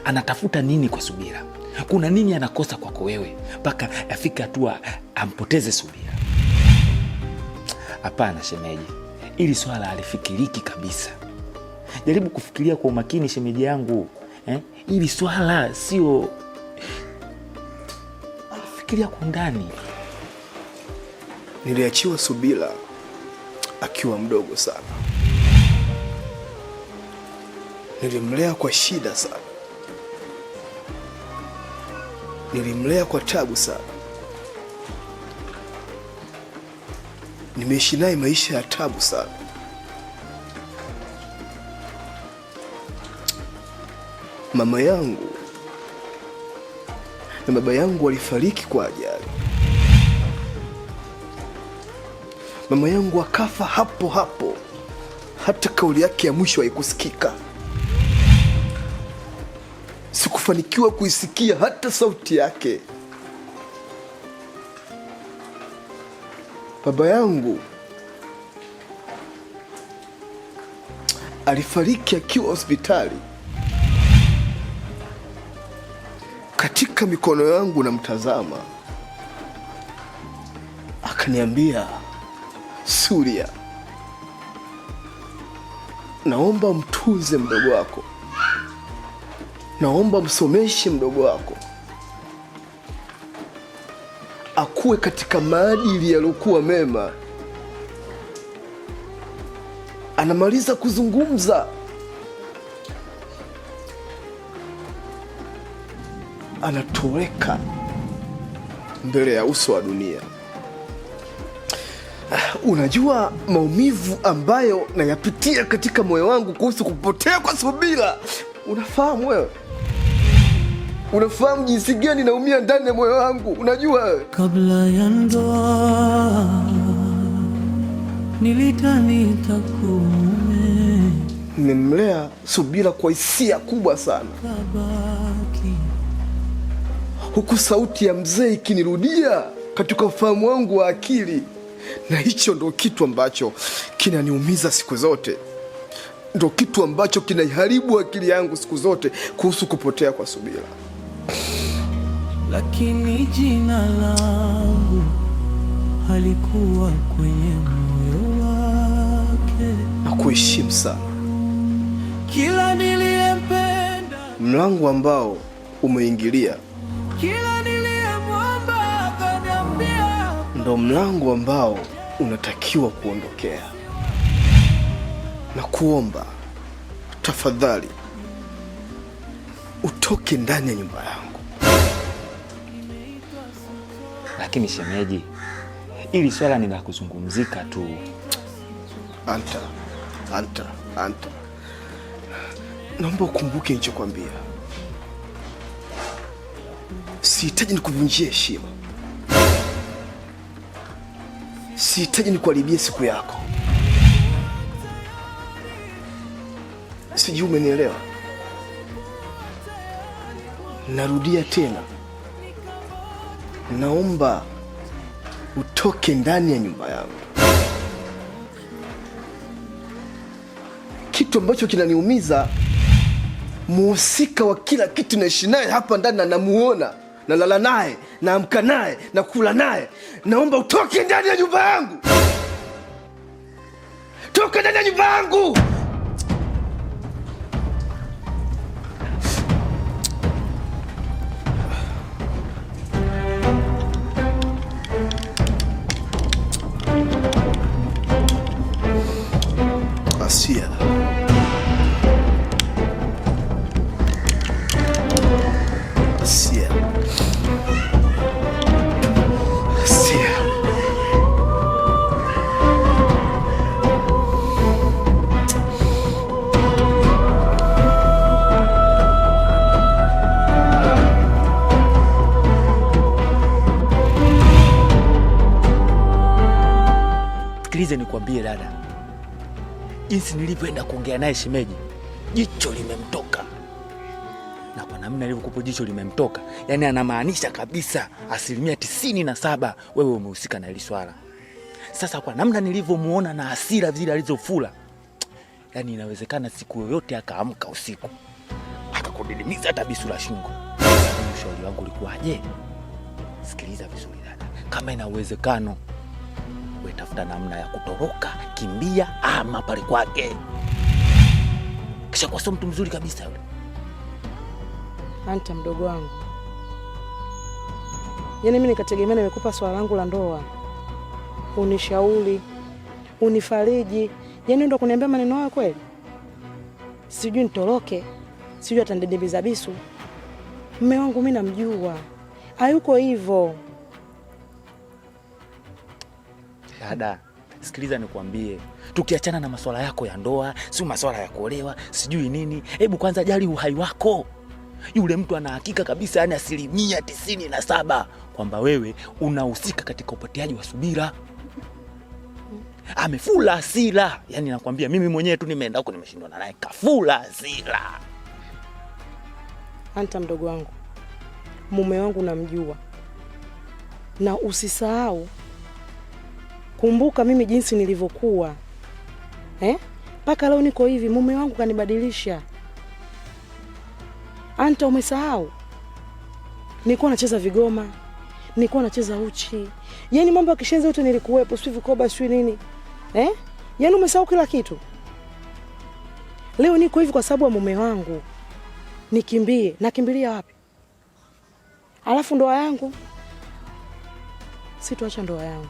Anatafuta nini kwa Subira? Kuna nini anakosa kwako wewe mpaka afika hatua ampoteze Subira? Hapana shemeji, ili swala halifikiriki kabisa. Jaribu kufikiria kwa umakini shemeji yangu. Ili swala sio, fikiria kwa ndani. Niliachiwa Subira akiwa mdogo sana. Nilimlea kwa shida sana. Nilimlea kwa tabu sana. Nimeishi naye maisha ya tabu sana. Mama yangu na baba yangu walifariki kwa ajali. Mama yangu akafa hapo hapo, hata kauli yake ya mwisho haikusikika. Sikufanikiwa kuisikia hata sauti yake. Baba yangu alifariki akiwa hospitali. Katika mikono yangu namtazama, akaniambia, Surya, naomba mtunze mdogo wako, naomba msomeshe mdogo wako akuwe katika maadili yaliokuwa mema. Anamaliza kuzungumza, anatoweka mbele ya uso wa dunia. Unajua maumivu ambayo nayapitia katika moyo wangu kuhusu kupotea kwa Subira? Unafahamu wewe? Unafahamu jinsi gani naumia ndani ya moyo wangu? Unajua wewe? Kabla ya ndoa nilidhani nitakuoa. Nimemlea Subira kwa hisia kubwa sana, huku sauti ya mzee ikinirudia katika ufahamu wangu wa akili. Na hicho ndo kitu ambacho kinaniumiza siku zote, ndo kitu ambacho kinaiharibu akili yangu siku zote kuhusu kupotea kwa Subira. Lakini jina langu halikuwa kwenye moyo wake. Nakuheshimu sana. Kila niliyempenda, mlango ambao umeingilia, kila niliyemwomba akaniambia, ndo mlango ambao unatakiwa kuondokea. na kuomba tafadhali utoke ndani ya nyumba yangu. Lakini shemeji, ili swala ni la kuzungumzika tu. Anta, naomba ukumbuke nilichokwambia. Sihitaji nikuvunjie heshima, sihitaji nikuharibie siku yako. Sijui umenielewa? Narudia tena, naomba utoke ndani ya nyumba yangu. Kitu ambacho kinaniumiza, muhusika wa kila kitu naishi naye hapa ndani na namuona, nalala naye, naamka naye, nakula naye. Naomba utoke ndani ya nyumba yangu. Toka ndani ya nyumba yangu. Asia. Sikilize nikwambie dada, jinsi nilivyoenda kuongea naye shemeji, jicho limemtoka. Na kwa namna ilivyokupo jicho limemtoka, yani anamaanisha kabisa 97% wewe umehusika na hili swala. Sasa kwa namna nilivyomuona na hasira zile alizofula, yani inawezekana siku yoyote akaamka usiku akakudidimiza hata bisu la shingo. Ushauri wangu ulikuwaje? Sikiliza vizuri dada, kama ina uwezekano wewe tafuta namna ya kutoroka, kimbia ama pale kwake. Kisha kwa mtu mzuri kabisa yule. Anta mdogo wangu, yaani mimi nikategemea nimekupa swala langu la ndoa, unishauri, unifariji, yaani ndo kuniambia maneno hayo kweli? Sijui nitoroke, sijui atandidimiza bisu. Mume wangu mimi namjua, hayuko hivyo. Dada, sikiliza nikwambie, tukiachana na masuala yako ya ndoa, si masuala ya kuolewa, sijui nini, hebu kwanza jali uhai wako. Yule mtu ana hakika kabisa, yani 97% kwamba wewe unahusika katika upoteaji wa subira. Amefula hasira, yani nakwambia mimi mwenyewe tu nimeenda huko nimeshindana naye, kafula hasira. Anta mdogo wangu, mume wangu namjua, na usisahau, kumbuka mimi jinsi nilivyokuwa. Paka leo niko hivi, mume wangu kanibadilisha. Anta, umesahau? Nilikuwa nacheza vigoma, nilikuwa nacheza uchi. Yaani mambo ya kishenzi yote nilikuwepo, sio vikoba, sio nini. Yaani umesahau kila kitu. Leo niko hivi kwa sababu ya mume wangu. Nikimbie, nakimbilia wapi? Alafu ndoa yangu, sitoacha ndoa yangu.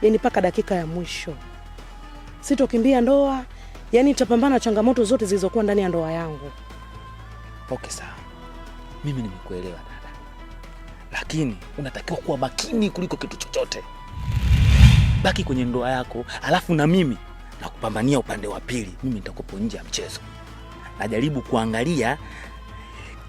Yaani paka dakika ya mwisho sitokimbia ndoa, yaani nitapambana changamoto zote zilizokuwa ndani ya ndoa yangu. Okay, sawa. Mimi nimekuelewa dada. Lakini unatakiwa kuwa makini kuliko kitu chochote. Baki kwenye ndoa yako, alafu na mimi nakupambania upande wa pili. Mimi nitakupo nje ya mchezo. Najaribu kuangalia,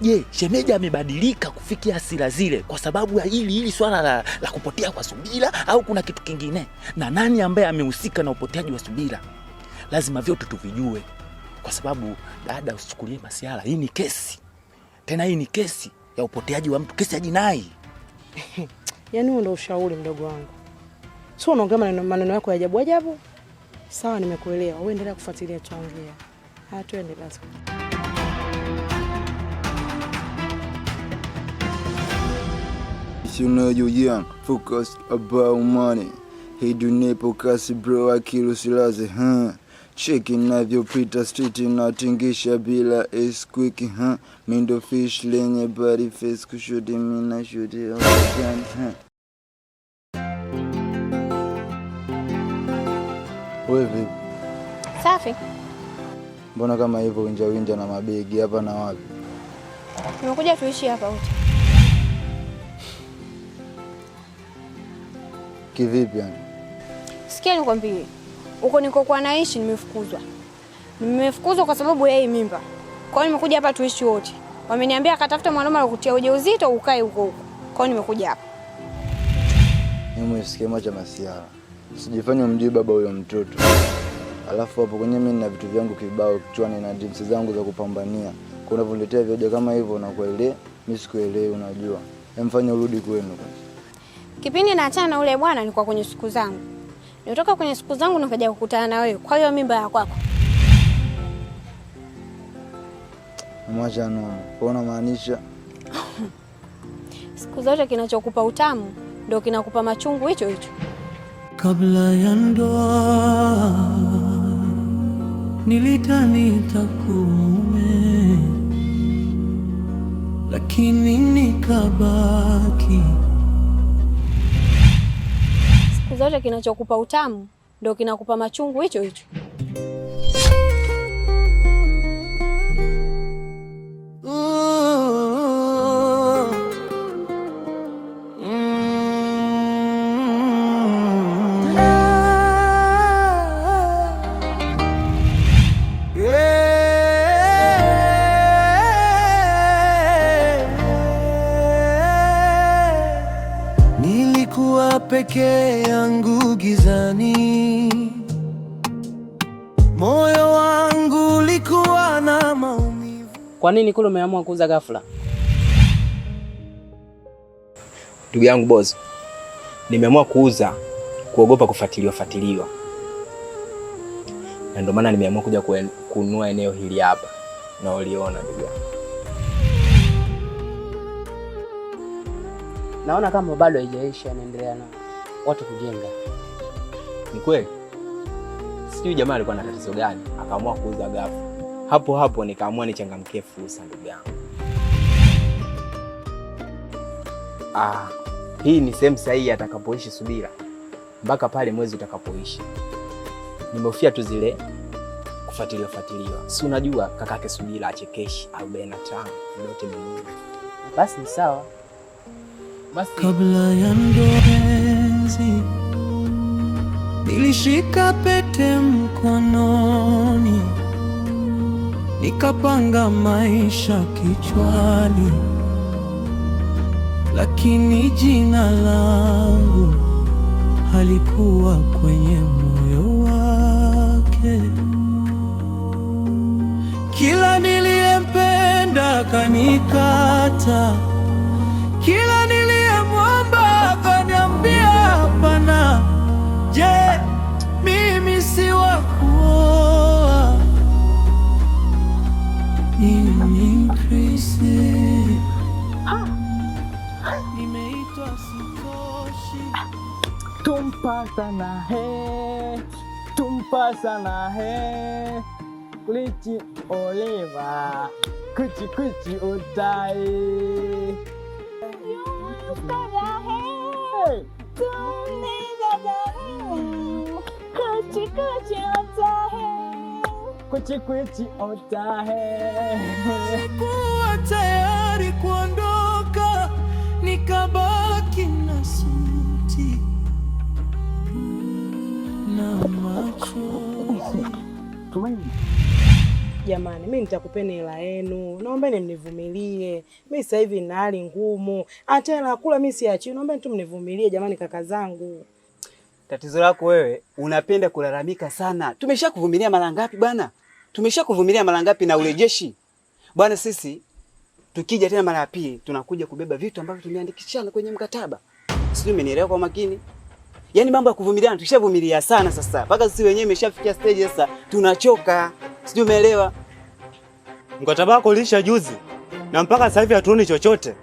je, shemeji amebadilika kufikia hasira zile kwa sababu ya hili swala la kupotea kwa subira au kuna kitu kingine? Na nani ambaye amehusika na upoteaji wa subira? Lazima vyote tuvijue. Kwa sababu dada, usichukulie masiala, hii ni kesi. Tena hii ni kesi ya upoteaji wa mtu, kesi ya jinai. Yaani huo ndio ushauri mdogo wangu. Sio unaongea maneno yako ya ajabu ajabu. Sawa, nimekuelewa. Wewe endelea kufuatilia tuongea. Tuende basi. You know you young, focused about money. Hii dunia ipo kasi bro, akili usilaze, Cheki navyopita street inatingisha bila ace quick, Mindo fish lenye body face kushuti mina shuti all Wewe vipi? Safi. Mbona kama hivyo winja na mabegi hapa na wapi? Tumekuja tuishi hapa wote. Kivipi yani? Sikia nikwambie. Huko nikokuwa naishi nimefukuzwa. Nimefukuzwa kwa sababu yeye mimba. Kwa hiyo nimekuja hapa tuishi wote. Wameniambia akatafuta mwanaume wa kutia ujauzito ukae huko huko. Kwa hiyo nimekuja hapa. Mimi sikema cha masiara. Sijifanye mjui baba huyo mtoto. Alafu hapo kwenye mimi nina vitu vyangu kibao kichwani na dreams zangu za kupambania. Kwa unavyoletea vyoja kama hivyo na kuelewa, mimi sikuelewi unajua. Emfanye urudi kwenu kwanza. Kipindi naachana na ule bwana nilikuwa kwenye siku zangu. Nilitoka kwenye siku zangu nikaja kukutana na wewe. Kwa hiyo mimba ya kwako. Mwacha no. Kwa maanisha siku zote kinachokupa utamu ndio kinakupa machungu hicho hicho. Kabla ya ndoa nilidhani nitakume, lakini nikabaki. Siku zote kinachokupa utamu ndio kinakupa machungu hicho hicho. Nilikuwa peke yangu gizani, moyo wangu ulikuwa na maumivu. Kwa nini kule umeamua kuuza ghafla? Ndugu yangu boss, nimeamua kuuza kuogopa kufuatiliwa. Na ndio maana nimeamua kuja kununua eneo hili hapa. Na uliona ndugu yangu. Naona kama bado haijaisha, anaendelea na watu kujenga. Ni kweli? Sijui jamaa alikuwa na tatizo gani, akaamua kuuza ghafla. Hapo nikaamua nichangamkie fursa ndugu yangu. Hii ni sehemu sahihi atakapoishi Subira. Mpaka pale mwezi utakapoishi. Nimehofia tu zile kufuatiliwa. Si unajua kakake Subira achekeshi 45 yote mimi. Basi ni sawa. Basi kabla ya ndoenzi nilishika pete mkononi, nikapanga maisha kichwani, lakini jina langu halikuwa kwenye moyo wake. Kila niliyempenda kanikata, kila niliyemwomba akaniambia hapana. Je, mimi si wa kuoa? Mimi Krisi nimeitwa sitoshi. Tumpasa na he Kulichi Oliva Kuchi utai Kuchi otahe. Sikuwa tayari kuondoka, nikabaki na suti na machozi. Jamani, mimi nitakupeni hela yenu. Naombeni mnivumilie. Mimi sasa hivi nina hali ngumu. Hata hela kula mimi siachi. Naombeni tu mnivumilie jamani kaka zangu. Tatizo lako wewe, unapenda kulalamika sana. Tumeshakuvumilia mara ngapi bwana? Tumeshakuvumilia mara ngapi na urejeshi? Bwana sisi tukija tena mara ya pili tunakuja kubeba vitu ambavyo tumeandikishana kwenye mkataba. Sijui umenielewa kwa makini? Yaani mambo ya kuvumiliana tukishavumilia sana sasa. Mpaka sisi wenyewe imeshafikia stage sasa tunachoka. Sijui umeelewa? Mkataba wako ulisha juzi na mpaka sasa hivi hatuoni chochote.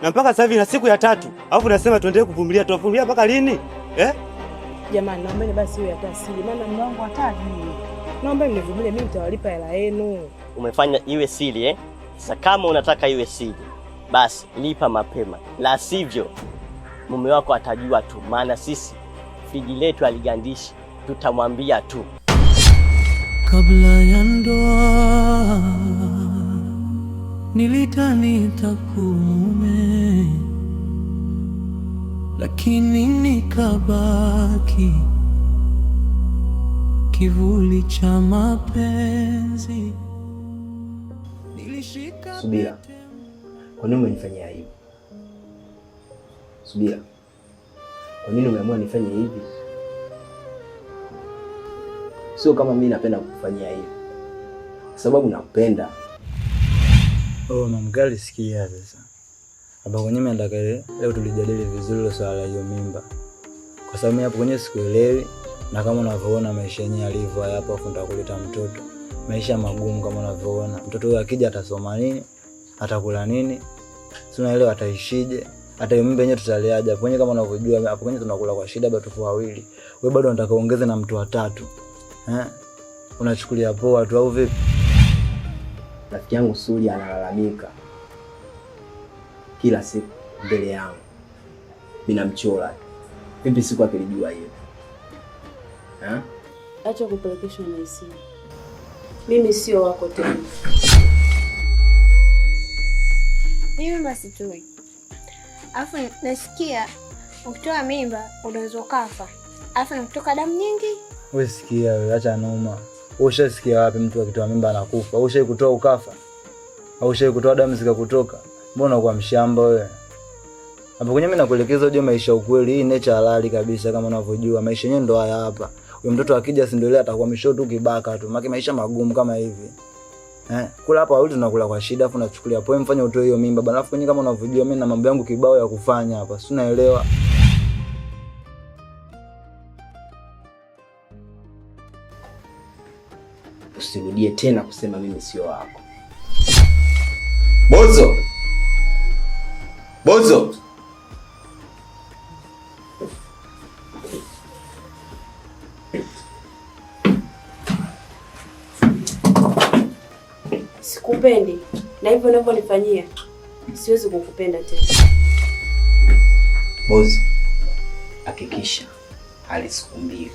Na mpaka sasa hivi na siku ya 3. Alafu unasema tuendelee kuvumilia. Tuvumilia mpaka lini? Jamani, naombeni basi iwe hata siri. Maana mume wangu hataki. Naombeni mnivumilie, mimi nitawalipa hela yenu. Umefanya iwe siri Sasa kama unataka iwe siri, basi lipa mapema. La sivyo mume wako atajua tu, maana sisi friji letu aligandishi, tutamwambia tu. Kabla ya ndoa nilidhani nitakuwa mume, lakini nikabaki kivuli cha mapenzi. Subira, kwa nini umenifanyia hivi? Subira, kwa nini umeamua nifanye hivi? Sio kama mimi napenda kukufanyia hivi, kwa sababu nakupenda. Oh, mamgali, sikia sasa. Hapa kwenye mimi nataka leo tulijadili vizuri ile swala hiyo mimba. Kwa sababu hapo kwenye sikuelewi, na kama unavyoona maisha yenyewe yalivyo hapa, afu nitakuleta mtoto. Maisha magumu kama unavyoona. Mtoto huyo akija atasoma nini? Atakula nini? Si unaelewa ataishije? Hata hiyo mimba yenyewe tutaleaje? Hapo kwenye kama unavyojua hapo kwenye tunakula kwa shida bado tupo wawili. Wewe bado unataka uongeze na mtu wa tatu. Unachukulia poa tu au vipi? Rafiki yangu Suli analalamika kila siku mbele yangu. Mimi namchora. Vipi siku akilijua hiyo? Acha kupelekeshwa na hisia. Mimi sio wako tena. Mimi basi tu. Afu nasikia ukitoa mimba unaweza kufa. Afu kutoka damu nyingi. Wewe sikia wewe, acha noma. Ushasikia wapi mtu akitoa mimba anakufa? Ushai kutoa ukafa? Au ushai kutoa damu zikakutoka? Mbona kwa mshamba wewe? Hapo kwenye mimi nakuelekeza uje maisha ukweli, hii nature halali kabisa kama unavyojua. Maisha yenyewe ndo haya hapa. Huyo mtoto akija sindoelea atakuwa misho tu kibaka tu. Maki maisha magumu kama hivi. Kula hapa wawili tunakula kwa shida afu nachukulia poa mfanye utoe hiyo mimba bana. Alafu kwenye kama unavyojua mimi na mambo yangu kibao ya kufanya hapa. Si unaelewa? Usirudie tena kusema mimi sio wako. Bozo! Bozo! Sikupendi na hivyo unavyonifanyia siwezi kukupenda tena. Bozo, hakikisha hali siku mbili.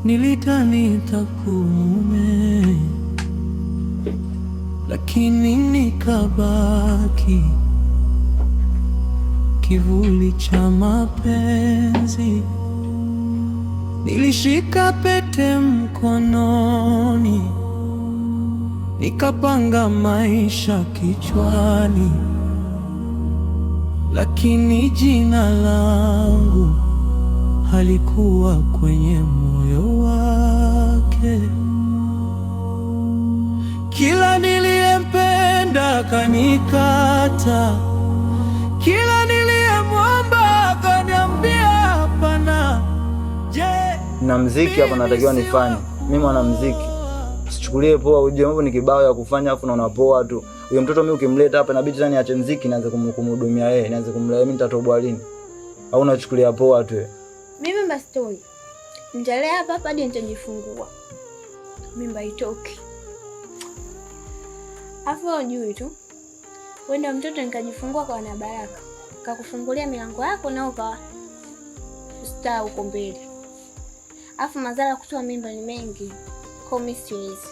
Nilidhani nitakuwa mume, lakini nikabaki kivuli cha mapenzi. Nilishika pete mkononi, nikapanga maisha kichwani, lakini jina langu halikuwa kwenye moyo wake. Kila niliyempenda kanikata, kila niliyemwomba kaniambia hapana. Na muziki hapa natakiwa nifanye. Mimi mwana muziki. Usichukulie poa, uje mambo ni kibao ya kufanya afu unaona poa tu. Huyo mtoto mimi ukimleta hapa inabidi tena niache muziki nianze kumhudumia yeye, nianze kumlea mimi nitatoboa lini? Au unachukulia poa tu? Mimi bastoi. Nitalea hapa hadi nitajifungua. Mimba itoki. Afu ujui tu. Wenda mtoto nikajifungua kwa na baraka. Kakufungulia milango yako na ukawa star uko mbele. Afu madhara kutoa mimba ni mengi. Kwa mimi siwezi.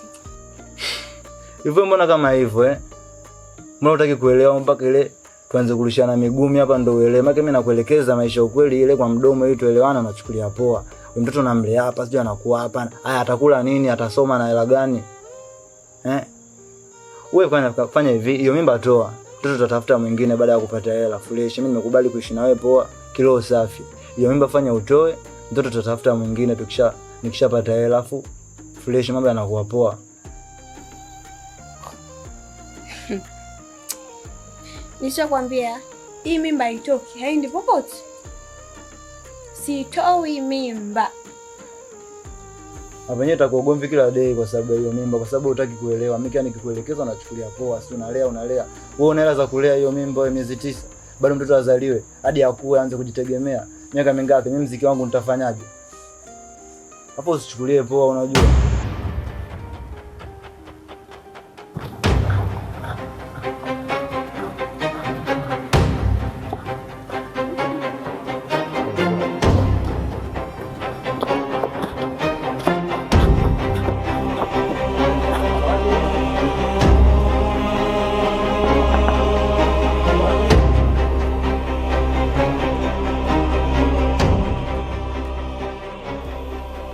Hivyo mbona kama hivyo Mbona hutaki kuelewa mpaka ile tuanze kurushana migumi hapa ndo uelewe. Maana mimi nakuelekeza maisha ukweli ile kwa mdomo ili tuelewane, unachukulia poa. Mtoto namlea hapa, sio anakuwa hapa. Haya atakula nini? Atasoma na hela gani? Wewe fanya hivi, hiyo mimba toa. Mtoto tatafuta mwingine baada ya kupata hela fresh. Mimi nimekubali kuishi na wewe poa, kilo safi. Hiyo mimba fanya utoe, mtoto tatafuta mwingine nikishapata hela afu fresh, mambo yanakuwa poa. Nishakwambia hii mimba haitoki, haendi popote. Sitoi mimba. Hapa nyewe utakuogomvi kila day kwa sababu hiyo mimba, kwa sababu hutaki kuelewa. Mimi nikikuelekeza unachukulia poa, si unalea. Wewe una hela za kulea hiyo mimba ya miezi 9. Bado mtoto azaliwe hadi akue aanze kujitegemea. Miaka mingapi? Mimi mziki wangu nitafanyaje? Hapo usichukulie poa, unajua.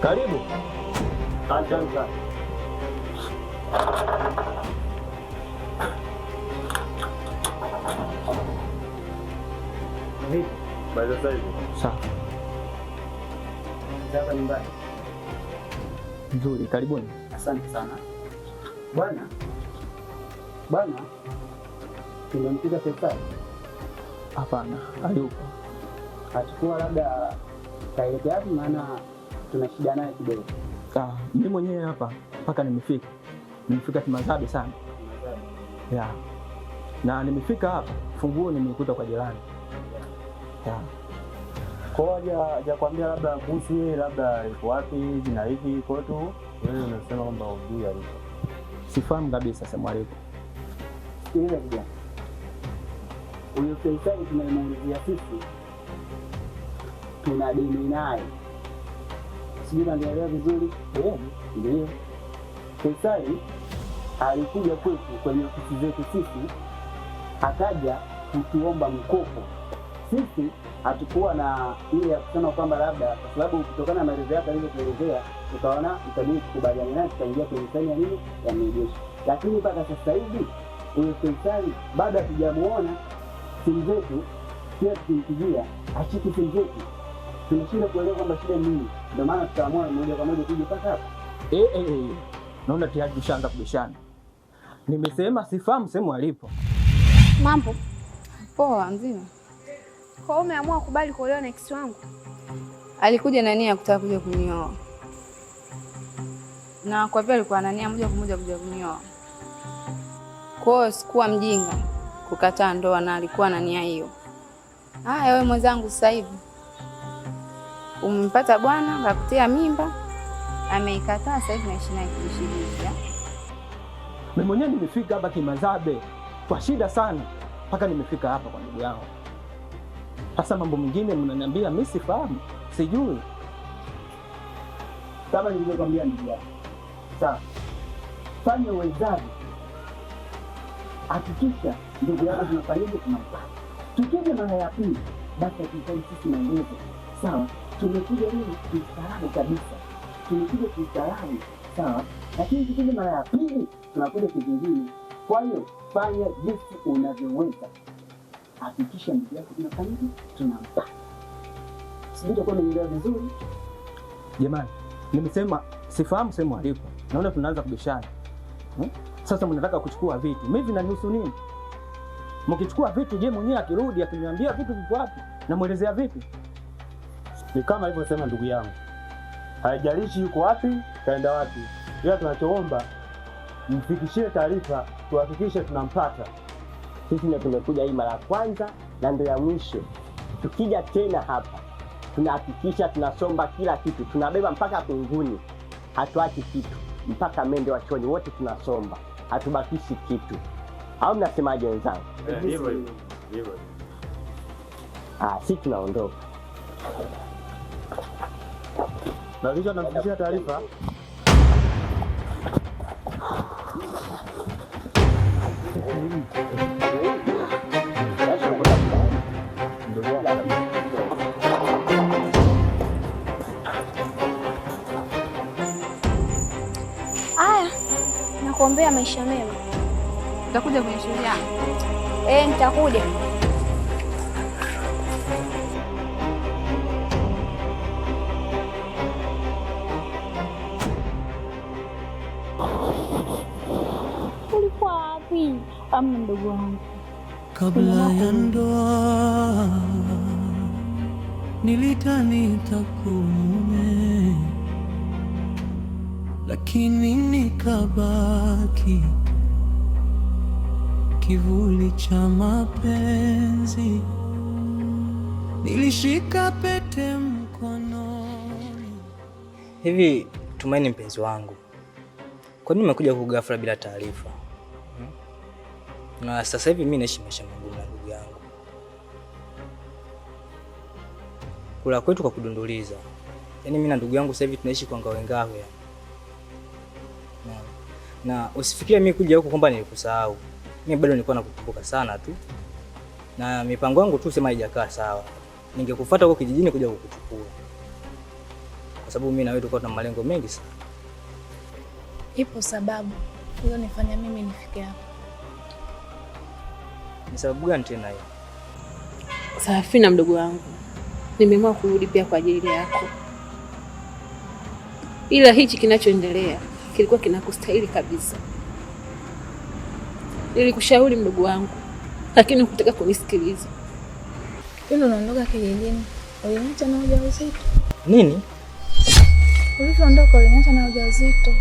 Karibu. Asante. Vipi? Bado sasa hivi. Sawa. Hapa nyumbani. Nzuri, karibuni. Asante sana. Bwana, tumemkuta Faisal? Hapana, hayupo. Achukua labda kaelekea wapi, maana tuna shida naye kidogo. Mimi mwenyewe hapa mpaka nimefika Kimazabe sana. Ya. Na nimefika hapa, funguo nimekuta kwa jirani. Ya. Kwa hajakwambia labda kuhusu yeye labda yuko wapi hivi na hivi kwetu, wewe unasema kwamba hujui alipo. Sifahamu kabisa, sema alipo. Sikiliza kijana. Huyo Faisal tunayemuulizia sisi, tuna deni naye. Sijui naelewa vizuri? Ndio. Faisal alikuja kwetu kwenye ofisi zetu sisi, akaja kutuomba mkopo. Sisi hatukuwa na ile ya kusema kwamba labda, kwa sababu kutokana na maelezo yake aliyotuelezea, tukaona itabidi tukubaliane naye, tutaingia kwenye saini ya nini ya maegesho. Lakini mpaka sasa hivi huyo Faisal bado hatujamuona. Simu zetu pia tukimpigia ashiki simu zetu, tunashinda kuelewa kwamba shida ni nini. Ndio maana tutaamua moja kwa moja tuje paka hapa. Naona tayari tushaanza kubishana. Nimesema sifahamu sehemu alipo. Mambo poa mzima. Kwa hiyo umeamua kubali kuolewa na ex wangu? Alikuja na nia kutaka kuja kunioa, na kwa vile alikuwa na nia moja kwa moja kuja kunioa, kwa hiyo sikuwa mjinga kukataa ndoa, na alikuwa na nia hiyo. Haya, wewe mwenzangu, sasa hivi umempata bwana akakutia mimba, ameikataa, sasa hivi naishi naye kuishi. Mimi mwenyewe nimefika hapa Kimazabe kwa shida sana, mpaka nimefika hapa kwa ndugu yangu. Sasa mambo mengine mnaniambia mimi sifahamu, sijui. Kama nilivyokuambia ndugu yangu, sawa, fanya uwezavyo, hakikisha ndugu yako tunafanyaje, tunampata. Tukija mara ya pili, basi tunahitaji sisi maelezo, sawa. Tumekuja hili kistaarabu kabisa, tumekuja kistaarabu, sawa. Lakini tukija mara ya pili, tunakuja kivingine. Kwa hiyo fanya jinsi unavyoweza, hakikisha ndugu yako tunafanyaje, tunampata. Sijui utakuwa umeelewa vizuri. Jamani, nimesema sifahamu sehemu alipo. Naona tunaanza kubishana. Sasa mnataka kuchukua vitu. Mimi vinanihusu nini? Mkichukua vitu, je, mwenyewe akirudi akiniambia vitu vipo wapi? Namuelezea vipi? Ni kama alivyosema ndugu yangu. Haijalishi yuko wapi, kaenda wapi. Ila tunachoomba mfikishie taarifa, tuhakikishe tunampata. Sisi ndio tumekuja hii mara ya kwanza na ndio ya mwisho. Tukija tena hapa, tunahakikisha tunasomba kila kitu, tunabeba mpaka kunguni. Hatuachi kitu, mpaka mende wa choni wote tunasomba. Hatubakishi kitu. Au mnasemaje wenzangu? Hivyo. Sisi tunaondoka. Na kisha namfikishia taarifa. kuombea maisha mema. Utakuja kwenye shughuli yangu? Nitakuja. Ulikuwa wapi? Amna mdogo wangu. Kabla ya ndoa nilidhani nitakuwa, lakini nikabaki kivuli cha mapenzi. Nilishika pete mkononi. Hivi Tumaini mpenzi wangu, kwa nini umekuja huku ghafla bila taarifa? Na sasa hivi mimi naishi maisha magumu na ndugu yangu. Kula kwetu kwa kudunduliza. Yaani mimi na ndugu yangu sasa hivi tunaishi kwa ngawengawe. Na usifikirie mimi kuja huku kwamba nilikusahau. Mimi bado nilikuwa nakukumbuka sana tu. Na mipango yangu tu sema haijakaa sawa. Ningekufuata huko kijijini kuja kukuchukua. Kwa sababu mimi na wewe tulikuwa tuna malengo mengi sana. Ipo sababu hiyo nifanya mimi nifike hapa. Ni sababu gani tena hiyo? Safina mdogo wangu, nimeamua kurudi pia kwa ajili yako. Ila hichi kinachoendelea kilikuwa kinakustahili kabisa. Nilikushauri mdogo wangu, lakini hukutaka kunisikiliza. Kipindi unaondoka kijijini, uliniacha na ujauzito. Nini? Ulivyoondoka uliniacha na ujauzito.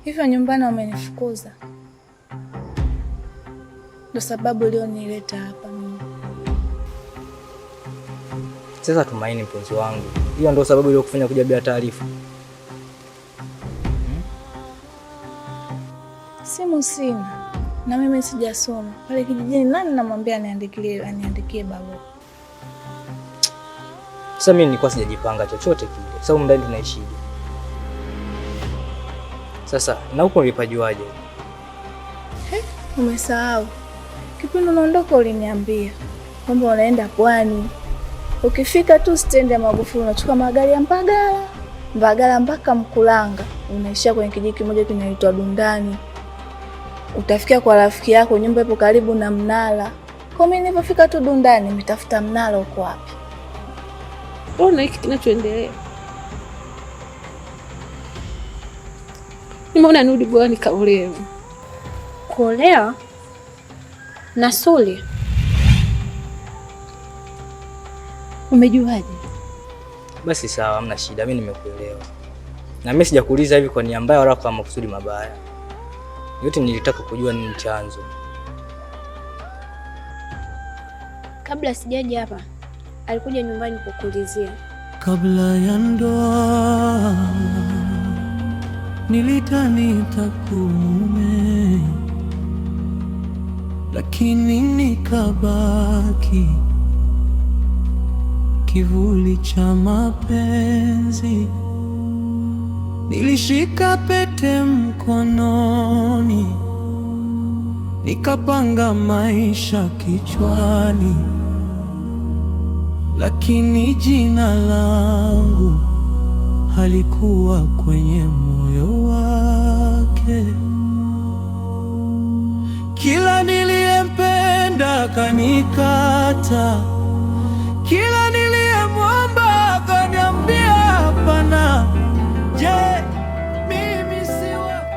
Hivyo nyumbani wamenifukuza. Ndio sababu leo nileta hapa mimi. Sasa Tumaini mpenzi wangu, hiyo ndio sababu ile kufanya kuja bila taarifa? Simu sina na mimi sijasoma. Pale kijijini nani namwambia aniandikie barua? Sasa mimi nilikuwa sijajipanga chochote kile. Sasa huko ndani tunaishije? Sasa na huko ulipajuaje? Umesahau. Kipindi unaondoka uliniambia kwamba unaenda Pwani. Ukifika tu stendi ya Magufuli unachukua magari ya Mbagala mpaka Mkulanga. Unaishia kwenye kijiji kimoja kinaitwa Dundani. Utafikia kwa rafiki yako, nyumba ipo karibu na mnara. Kwa mimi nilipofika tu Dundani, nimetafuta mnara uko wapi. Ona hiki kinachoendelea. Nimeona nirudi bwana kaolewa. Kuolewa? Na Suli? Umejuaje? Basi sawa, hamna shida, mimi nimekuelewa. Na mimi sijakuuliza hivi kwa nia mbaya wala kwa makusudi mabaya. Yote nilitaka kujua nini chanzo. Kabla sijaja hapa, alikuja nyumbani kukuulizia. Kabla ya ndoa nilidhani nitakuwa, lakini nikabaki kivuli cha mapenzi. Nilishika pete mkononi, nikapanga maisha kichwani, lakini jina langu halikuwa kwenye moyo wake. Kila niliyempenda kanikata, kila niliyemwomba akaniambia hapana. Je, mimi si wako?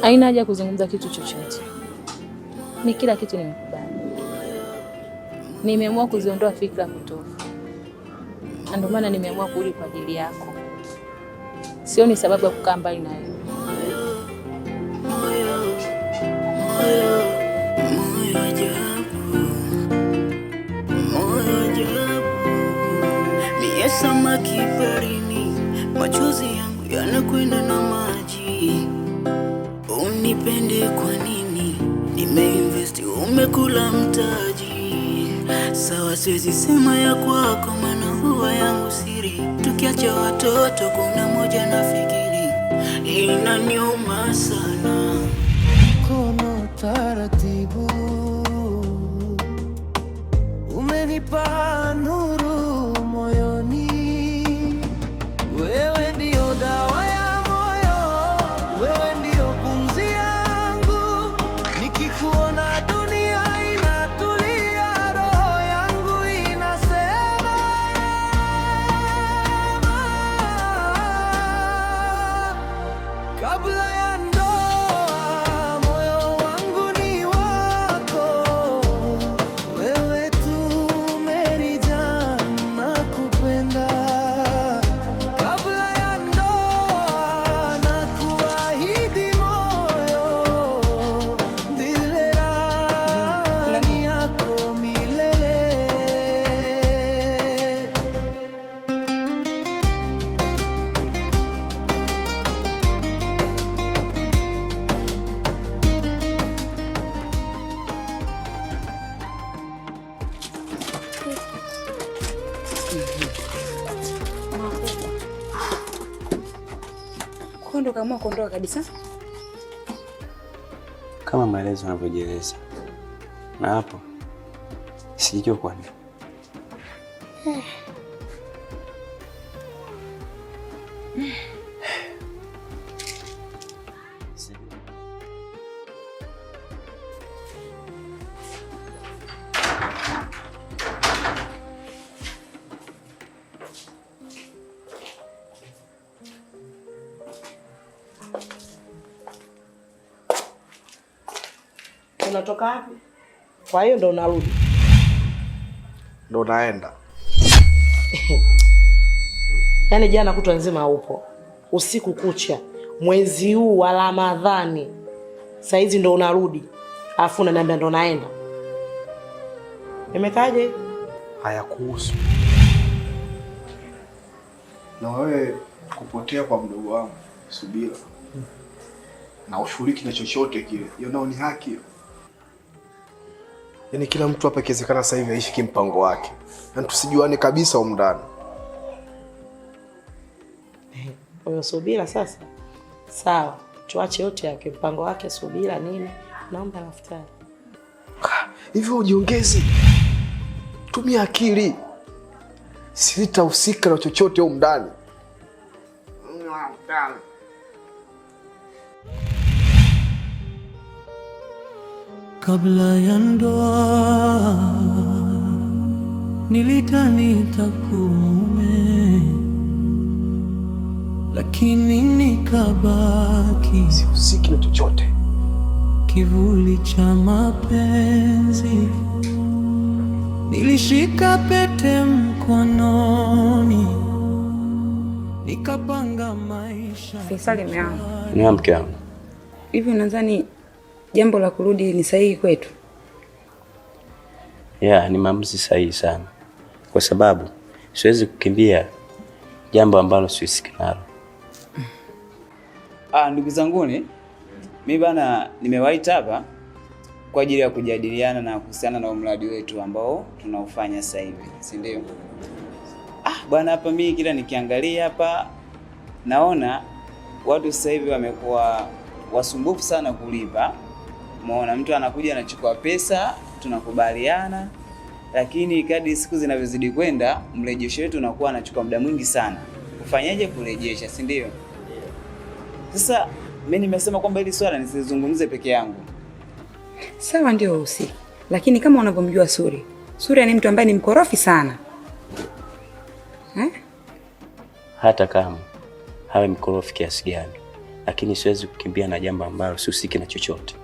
Haina haja kuzungumza kitu chochote. Ni kila kitu nimekubali. Nimeamua kuziondoa fikra potofu. Na ndio maana nimeamua kurudi kwa ajili yako. Sioni sababu ya kukaa mbali na wewe. Mie samaki baharini, machozi yangu yanakwenda na maji. Unipende kwa nini? Nimeinvest, umekula mtaji. Sawa, siwezi sema ya kwako, maana huwa yangu siri. Tukiacha watoto kuna moja nafikiri, inaniuma sana. Kono taratibu umeni unanipa nuru moyoni, wewe ndio dawa ya moyo, wewe ndio pumzi yangu, nikikuona dunia inatulia, roho yangu inasema kabla ya ndoa moyo wangu ni wako, wewe tu umenijaa na kupenda. Kabla ya ndoa na kuahidi moyo, ndile rani yako milele. Kondo kama kuondoka kabisa. Kama maelezo yanavyojieleza. Na hapo sijui kwa nini. Unatoka wapi? Kwa hiyo ndo unarudi? Ndo naenda. Yaani jana kutwa nzima haupo, usiku kucha, mwezi huu wa Ramadhani, saa hizi ndo unarudi, alafu unaniambia ndo naenda. Imekaje? Hayakuhusu. Na wewe kupotea kwa mdogo wangu Subira na ushiriki na chochote kile, hiyo nao ni haki hiyo. Yaani kila mtu hapa ikiwezekana sasa hivi aishi kimpango wake, yaani tusijuane kabisa huko ndani. Huyo Subira sasa, sawa, tuache yote yake, mpango wake Subira nini, naomba daftari. Hivyo ujiongeze, tumia akili, sitahusika na chochote huko ndani. Kabla ya ndoa nilidhani nitakuwa mume, lakini nikabaki sihusiki na chochote, kivuli cha mapenzi. Nilishika pete mkononi, nikapanga maisha. Faisal mwanangu. Ni mke wangu. Hivi unadhani jambo la kurudi ni sahihi kwetu? Ni maamuzi sahihi sana. Kwa sababu siwezi kukimbia jambo ambalo siwezi nalo. Ndugu zanguni, mimi bana nimewaita hapa kwa ajili ya kujadiliana na kuhusiana na mradi wetu ambao tunaufanya sasa hivi, si ndio? Bwana hapa mimi kila nikiangalia hapa naona watu sasa hivi wamekuwa wasumbufu sana kulipa. Umeona, mtu anakuja anachukua pesa, tunakubaliana, lakini kadri siku zinavyozidi kwenda mrejesho wetu unakuwa anachukua muda mwingi sana. Kufanyaje kurejesha, si ndio? Sasa mimi nimesema kwamba hili swala nisizungumze peke yangu. Sawa, ndio usi. Lakini kama unavyomjua Suri ni mtu ambaye ni mkorofi sana. Hata kama hawe mkorofi kiasi gani, lakini siwezi kukimbia na jambo ambalo sihusiki na chochote.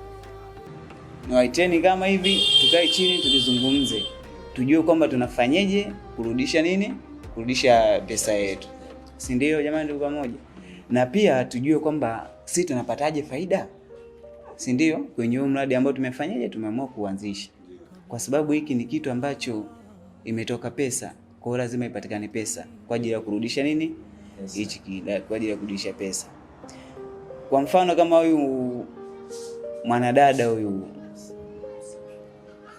Niwaiteni kama hivi, tukae chini tulizungumze. Tujue kwamba tunafanyaje kurudisha pesa yetu. Si ndio jamani, ndugu pamoja? Na pia tujue kwamba sisi tunapataje faida. Si ndio? Kwenye huu mradi ambao tumeamua kuanzisha. Kwa sababu hiki ni kitu ambacho imetoka pesa, kwa hiyo lazima ipatikane pesa kwa ajili ya kurudisha hichi kwa ajili ya kurudisha pesa. Kwa mfano kama huyu mwanadada huyu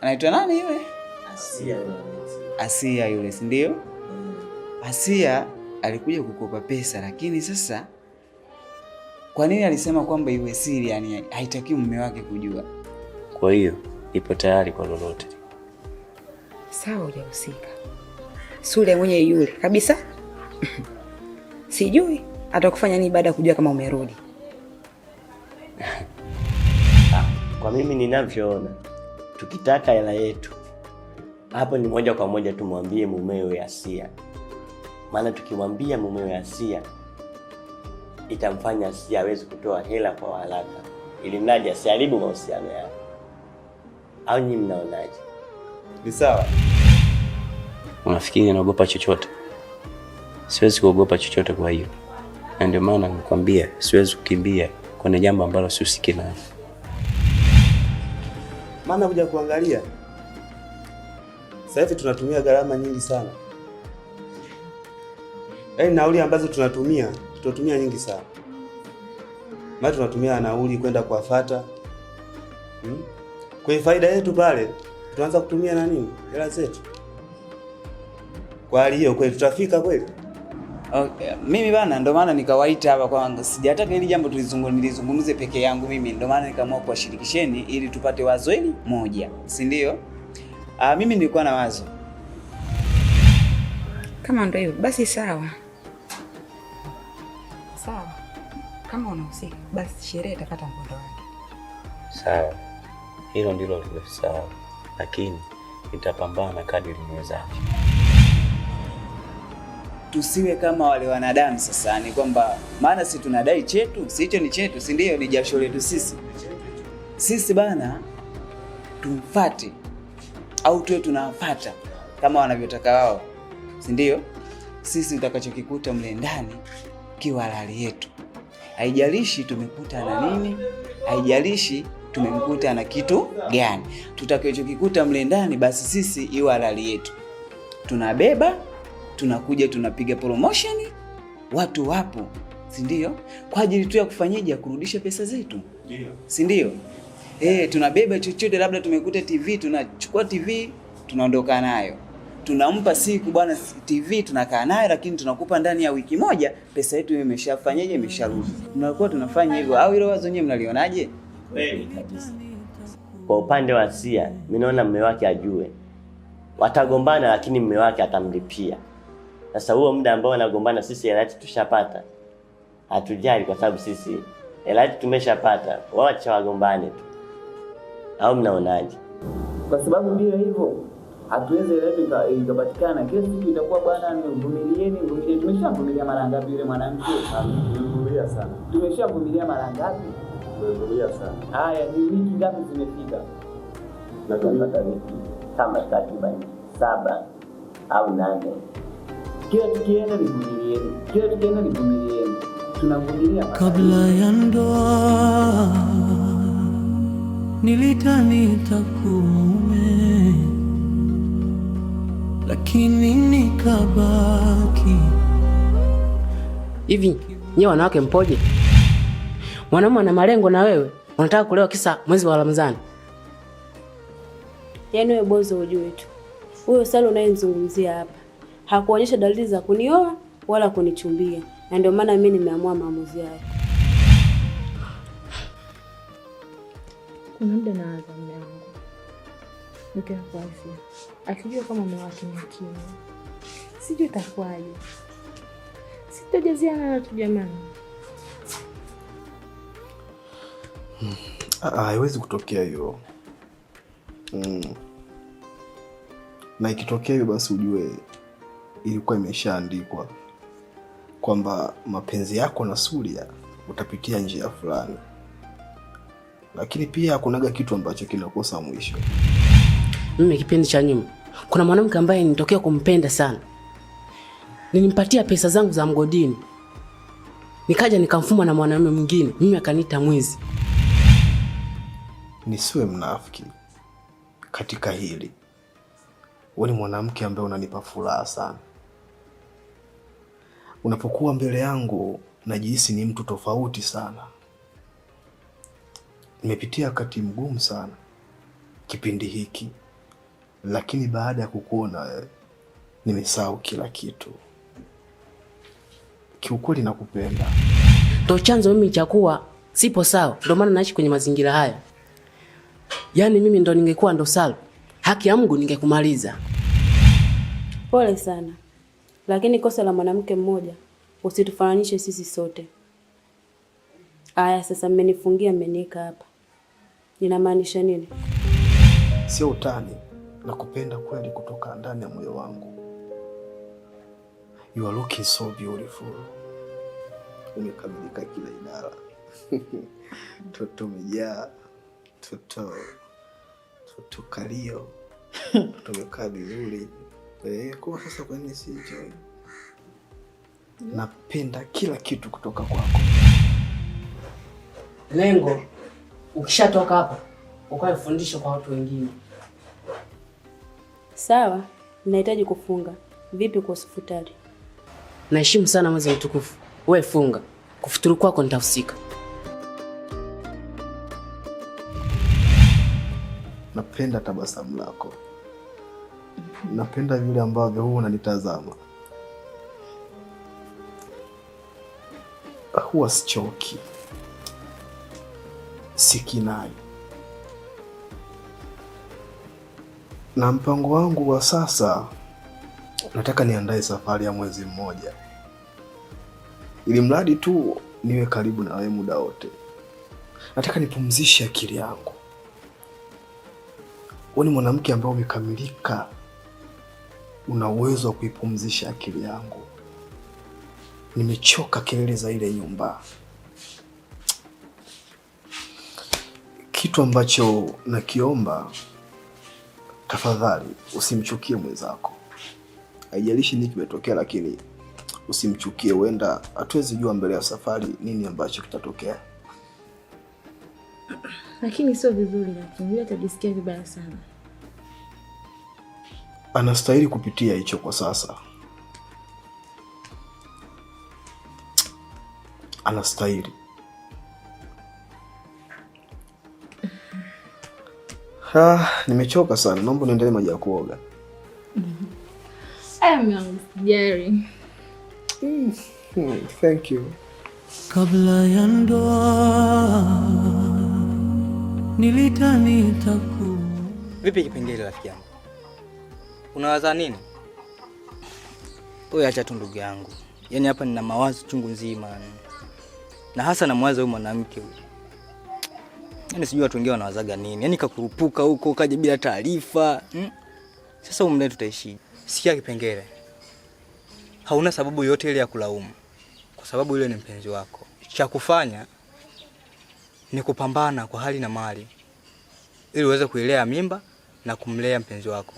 anaitwa nani yule? Asia yule, si ndio? Asia alikuja kukopa pesa, lakini sasa kwa nini alisema kwamba iwe siri, yani haitaki mume wake kujua? Kwa hiyo ipo tayari kwa lolote. Sawa, hujahusika. Sule mwenye yule kabisa. Sijui atakufanya nini baada ya kujua kama umerudi. Kwa mimi ninavyoona, tukitaka hela yetu hapo ni moja kwa moja tumwambie mumewe Asia. Maana tukimwambia mumewe Asia itamfanya Asia aweze kutoa hela kwa haraka, ili mradi asiharibu mahusiano yao. Au nyinyi mnaonaje? Ni sawa. Unafikiri naogopa chochote? Siwezi kuogopa chochote kwa hiyo. Na ndio maana nakwambia siwezi kukimbia kwenye jambo ambalo sihusiki nalo. Maana kuja kuangalia sasa hivi tunatumia gharama nyingi sana. Yaani nauli ambazo tunatumia nyingi sana. Maana tunatumia nauli kwenda kuwafuata. Kwa faida yetu pale tunaanza kutumia na nini? Hela zetu. Kwa hali hiyo kweli tutafika kweli? Okay. Mimi bana ndo maana nikawaita hapa kwanza. Sijataka hili jambo nilizungumze peke yangu mimi. Ndo maana nikaamua kuwashirikisheni ili tupate wazo hili moja. Si ndio? Mimi nilikuwa na wazo. Kama ndio hivyo basi sawa. Sawa. Kama unahusika basi sherehe itakata mkondo wake. Sawa. Hilo ndilo sawa. Lakini nitapambana kadri niwezavyo. Tusiwe kama wale wanadamu sasa, ni kwamba maana si tunadai chetu, si hicho ni chetu, si ndio? Ni jasho letu sisi. Sisi bana tumfuate au tuwe tunafuata kama wanavyotaka wao. Si ndio? Sisi utakachokikuta mle ndani kiwa halali yetu. Haijalishi tumekuta na nini, haijalishi tumemkuta na kitu gani. Tutakachokikuta mle ndani basi sisi iwe halali yetu. Tunabeba, tunakuja tunapiga promotion, watu wapo, si ndio? Kwa ajili tu ya kufanyaje, kurudisha pesa zetu. Ndio. Si ndio? Tunabeba chochote, labda tumekuta TV, tunachukua TV, tunaondoka nayo. Tunampa siku bwana TV tunakaa nayo, lakini tunakupa ndani ya wiki moja pesa yetu imeshafanyaje, imesharudi. Tunakuwa tunafanya hivyo. Au hilo wazo nyewe mnalionaje? Kweli kabisa. Kwa upande wa Asia, mimi naona mume wake ajue. Watagombana lakini mume wake atamlipia. Sasa huo muda ambao wanagombana sisi hela yetu tushapata. Hatujali kwa sababu sisi hela yetu tumeshapata. Waache wagombane tu. Au mnaonaje? Kwa sababu ndio hivyo. Hatuwezi hela yetu ikapatikana. Kila siku itakuwa bwana vumilieni. Tumeshavumilia mara ngapi yule mwanamke? Tumevumilia sana. Tumeshavumilia mara ngapi? Tumevumilia sana. Haya, ni wiki ngapi zimefika? Na tunapata wiki kama takriban 7 au 8. Kila tukienda nivumilieni. Tunavumilia. Kabla ya ndoa nilidhani nitakume, lakini nikabaki. Hivi nyewe wanawake mpoje? Mwanamume ana malengo na wewe unataka kulewa kisa mwezi wa Ramadhani. Yaani wewe bozo ujue tu. Huyo Salo unayemzungumzia hapa hakuonyesha dalili za kunioa wala kunichumbia. Na ndio maana mimi nimeamua maamuzi haya. Kuna muda naanza mume wangu. Nikiwa kwa Asia. Akijua kama mume wake ni kimya. Sijui itakuwaje. Sitajaziana na tu jamani. Haiwezi kutokea hiyo. Na ikitokea hiyo basi ujue ilikuwa imeshaandikwa kwamba mapenzi yako na Suria utapitia njia fulani. Lakini pia kunaga kitu ambacho kinakosa mwisho. Mimi kipindi cha nyuma kuna mwanamke ambaye nitokea kumpenda sana. Nilimpatia pesa zangu za mgodini. Nikaja nikamfuma na mwanamume mwingine, mimi akaniita mwizi. Nisiwe mnafiki katika hili. Wewe ni mwanamke ambaye unanipa furaha sana. Unapokuwa mbele yangu najihisi ni mtu tofauti sana. Nimepitia wakati mgumu sana kipindi hiki, lakini baada ya kukuona nimesahau kila kitu. Kiukweli nakupenda. Ndio chanzo mimi cha kuwa sipo sawa, ndio maana naishi kwenye mazingira haya. Yaani mimi ndo ningekuwa ndo Salo, haki ya Mungu ningekumaliza. Pole sana, lakini kosa la mwanamke mmoja usitufananishe sisi sote. Aya, sasa mmenifungia, mmeniweka hapa, ninamaanisha nini? Sio utani, nakupenda kweli kutoka ndani ya moyo wangu. You are looking so beautiful. Umekamilika kila idara. Toto umejaa, toto kalio, tumekaa vizuri. Kwa sasa kwa nini si enjoy? Napenda kila kitu kutoka kwako. Lengo ukishatoka hapa ukae fundisho kwa watu wengine. Sawa, ninahitaji kufunga. Vipi kwa futari? Naheshimu sana mwezi mtukufu. Wewe funga. Kufuturu kwako nitahusika. Napenda tabasamu lako. Napenda vile ambavyo huwa unanitazama. Huwa sichoki. Sikinai. Na mpango wangu wa sasa, nataka niandae safari ya mwezi mmoja. Ili mradi tu niwe karibu na wewe muda wote. Nataka nipumzishe akili yangu. Wewe ni mwanamke ambaye umekamilika. Una uwezo wa kuipumzisha akili yangu. Nimechoka kelele za ile nyumba. Kitu ambacho nakiomba, tafadhali usimchukie mwenzako. Haijalishi nini kimetokea, lakini usimchukie. Huenda hatuwezi jua mbele ya safari nini ambacho kitatokea. Lakini sio vizuri, lakini yule atajisikia vibaya sana. Anastahili kupitia hicho kwa sasa. Anastahili. Nimechoka sana. Naomba niendelee maji ya kuoga. Jerry. Thank you. Kabla ya ndoa nilitani nitaku. Vipi Kipengele rafiki yangu? Unawaza nini? Wewe acha tu ndugu yangu. Yaani hapa nina mawazo chungu nzima. Na hasa na mwaza huyu mwanamke huyu. Yaani sijui watu wengine wanawazaga nini. Yaani kakurupuka huko kaje bila taarifa. Sasa umndani tutaishi. Sikia Kipengele. Hauna sababu yote ile ya kulaumu. Kwa sababu yule ni mpenzi wako. Cha kufanya ni kupambana kwa hali na mali ili uweze kuilea mimba na kumlea mpenzi wako.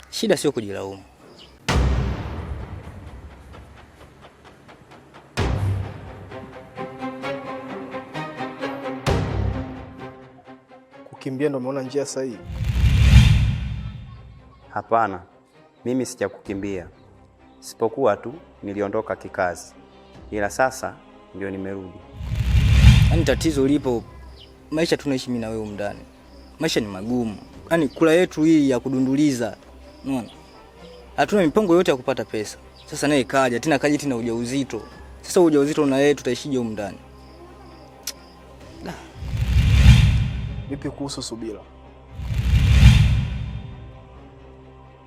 Shida sio kujilaumu. Kukimbia ndo umeona njia sahihi? Hapana. Mimi sijakukimbia. Sipokuwa tu niliondoka kikazi. Ila sasa ndio nimerudi. Yaani tatizo lipo, maisha tunaishi mimi na wewe ndani. Maisha ni magumu. Yaani kula yetu hii ya kudunduliza. Unaona? Hatuna mipango yote ya kupata pesa. Sasa naye kaja tena ujauzito. Sasa ujauzito na yeye tutaishije huko ndani? Vipi kuhusu Subira?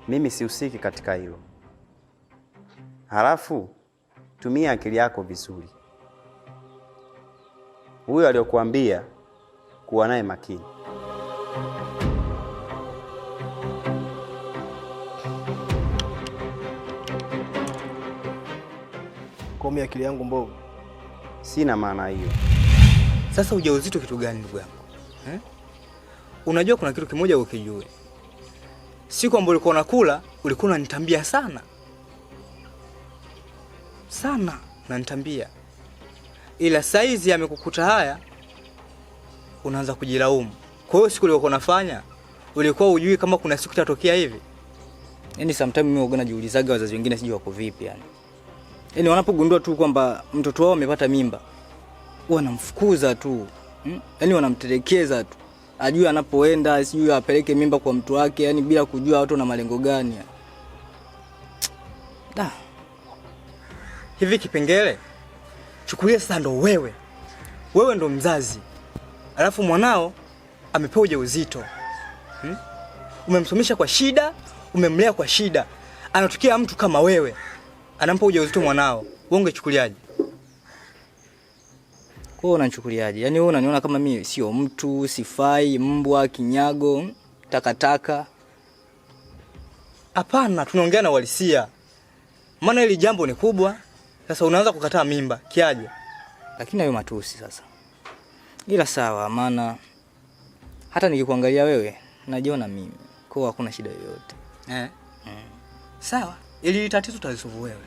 Mimi sihusiki katika hilo. Halafu tumia akili yako vizuri. Huyo aliyokuambia kuwa naye makini. Kwa akili yangu mbovu. Sina maana hiyo. Sasa ujauzito kitu gani ndugu yangu? Unajua kuna kitu kimoja ukijue. Siku ambayo ulikuwa unakula, ulikuwa unanitambia sana. Sana unanitambia. Ila saizi amekukuta haya, unaanza kujilaumu. Kwa hiyo siku ulikuwa unafanya, ulikuwa hujui kama kuna siku itatokea hivi. Yaani sometimes mimi huwa najiulizaga wazazi wengine sijui wako vipi yani. Yaani wanapogundua tu kwamba mtoto wao amepata mimba, wanamfukuza tu. Yaani wanamtelekeza tu. Ajui anapoenda, sijui apeleke mimba kwa mtu wake, yani bila kujua watu na malengo gani. Hivi Kipengele, chukulia sasa ndo wewe. Wewe ndo mzazi. Alafu mwanao amepewa ujauzito. Umemsomesha kwa shida, umemlea kwa shida. anatokea mtu kama wewe anampa ujauzito mwanao, wewe ungechukuliaje? Wewe unanichukuliaje? Yaani wewe unaniona kama mimi sio mtu, sifai, mbwa, kinyago, takataka? Hapana, tunaongea na uhalisia. Maana hili jambo ni kubwa. Sasa unaanza kukataa mimba, kiaje? Lakini hayo matusi sasa. Ila sawa, maana hata nikikuangalia wewe najiona mimi. Kwa hakuna shida yoyote. Sawa, ili tatizo utalisolve wewe.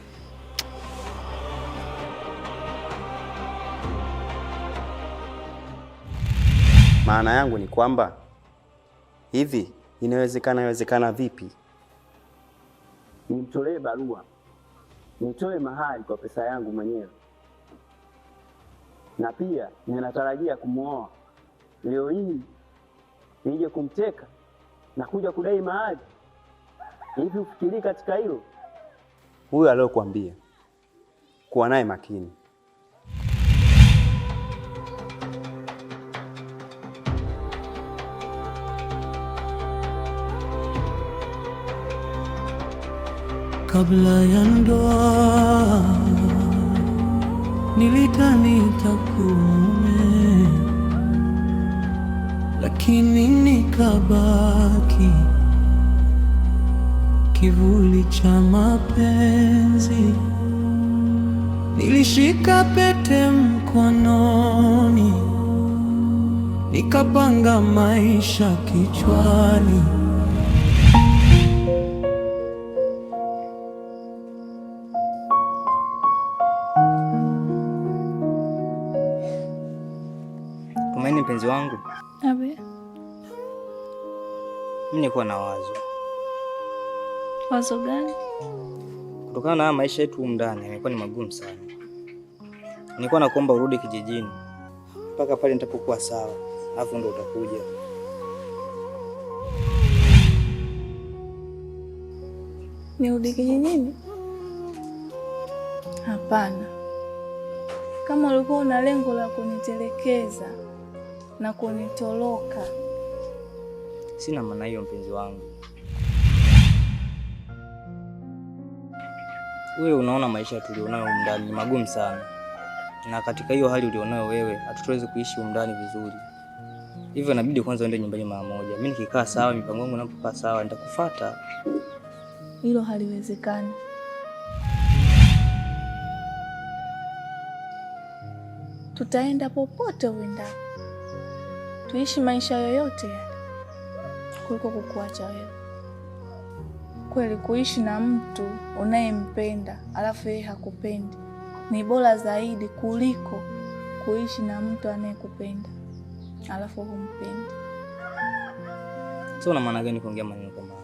Maana yangu ni kwamba hivi inawezekana vipi nimtolee barua, nitoe mahali kwa pesa yangu mwenyewe, na pia ninatarajia kumuoa, leo hii nije kumteka na kuja kudai mahali? Hivi ufikiri katika hilo? Huyu aliyokuambia kuwa naye makini. Kabla ya ndoa nilidhani nitakuoa, lakini nikabaki kivuli cha mapenzi. Nilishika pete mkononi, nikapanga maisha kichwani. Tumaini mpenzi wangu. Abe. Mimi nilikuwa na wazo. Wazo gani? Kutokana na maisha yetu ndani yamekuwa ni magumu sana. Nilikuwa nakuomba urudi kijijini mpaka pale nitapokuwa sawa, alafu ndo utakuja. Nirudi kijijini? Hapana. Kama ulikuwa una lengo la kunitelekeza na kunitoroka. Sina maana hiyo mpenzi wangu. Wewe unaona maisha tulionayo ndani ni magumu sana. Na katika hiyo hali ulionayo wewe, hatutaweza kuishi ndani vizuri. Hivyo inabidi kwanza uende nyumbani mara moja. Mimi nikikaa sawa, mipango yangu inapokaa sawa, nitakufuata. Hilo haliwezekani. Tutaenda popote uendapo. Tuishi maisha yoyote yale kuliko kukuacha wewe. Kweli kuishi na mtu unayempenda alafu yeye hakupendi ni bora zaidi kuliko kuishi na mtu anayekupenda alafu humpendi. Sasa una maana gani kuongea maneno kama haya?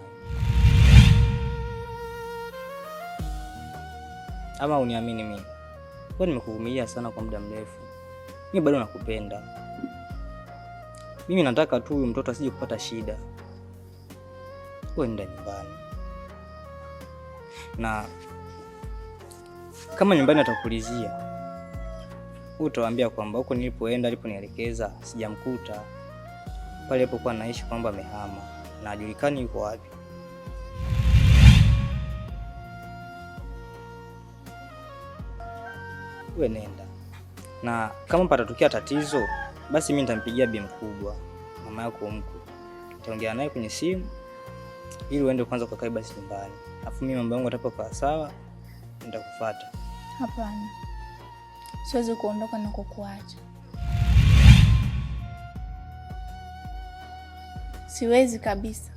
Ama uniamini mimi? Kwa nimekuvumilia sana kwa muda mrefu. Mimi bado nakupenda. Mimi nataka tu huyu mtoto asije kupata shida. Wewe nenda nyumbani. Na kama nyumbani atakulizia, utawaambia kwamba huko nilipoenda aliponielekeza sijamkuta. Pale alipokuwa naishi kwamba amehama na hajulikani yuko wapi. Wewe nenda. Na kama patatokea tatizo, basi mimi nitampigia bi mkubwa, mama yako mkuu. Nitaongea naye kwenye simu ili uende kwanza ukakae basi nyumbani. Alafu mimi mambo yangu yatapokuwa sawa, nitakufuata. Hapana. Siwezi kuondoka na kukuacha. Siwezi kabisa.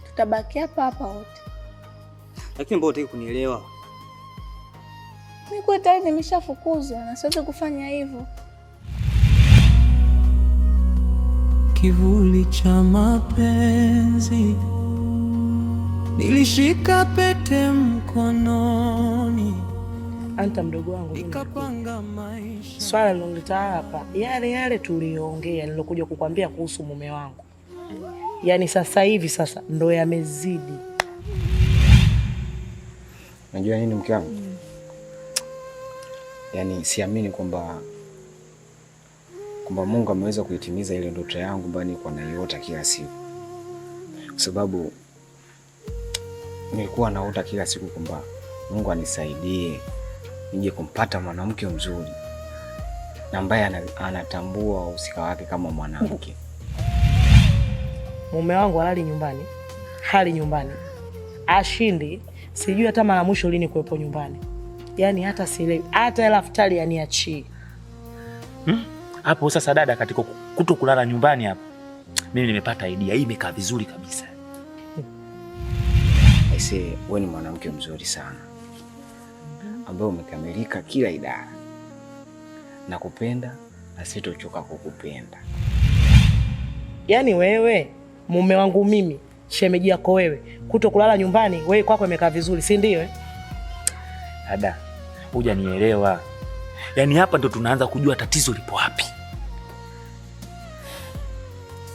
Tutabaki hapa hapa wote. Lakini mbona hutaki kunielewa? Mimi kwa tayari nimeshafukuzwa na siwezi kufanya hivyo. Kivuli cha mapenzi, nilishika pete mkononi. Anta mdogo wangu, nikapanga maisha. Swala liloleta hapa yale tuliyoongea, nilokuja kukwambia kuhusu mume wangu. Yaani sasa hivi sasa ndo yamezidi. Unajua nini mke wangu? Yaani siamini kwamba Mungu ameweza kuitimiza ile ndoto yangu ambayo nilikuwa naiota kila siku. Kwa sababu nilikuwa naota kila siku kwamba Mungu anisaidie nije kumpata mwanamke mzuri na ambaye anatambua uhusika wake kama mwanamke. Mume wangu halali nyumbani, hali nyumbani, ashindi, sijui hata mara mwisho lini kuwepo nyumbani. Yaani hata sielewi, hata hela futari aniachie. Hapo sasa dada, katika kuto kulala nyumbani hapo, mimi nimepata idea. Hii imekaa vizuri kabisa. Aise, wewe ni mwanamke mzuri sana ambaye umekamilika kila idara. Nakupenda na sitochoka kukupenda. Yaani wewe mume wangu mimi, shemeji yako wewe, kuto kulala nyumbani, wewe kwako imekaa vizuri, si ndio eh? Dada, hujanielewa. Yaani hapa ndo tunaanza kujua tatizo lipo wapi.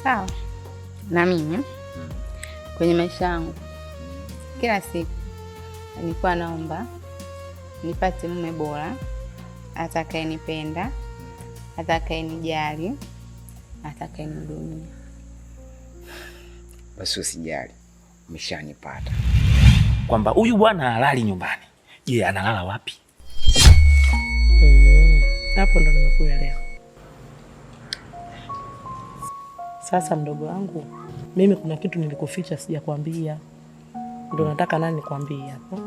Sawa. Na mimi kwenye maisha yangu kila siku nilikuwa naomba nipate mume bora, atakayenipenda, atakayenijali, atakayenihudumia. Basi usijali, umeshanipata. Kwamba huyu bwana halali nyumbani. Je, analala wapi? Hapo ndo nimekuelewa. Sasa mdogo wangu, mimi kuna kitu nilikuficha sijakwambia. Ndio nataka nani nikwambie hapo.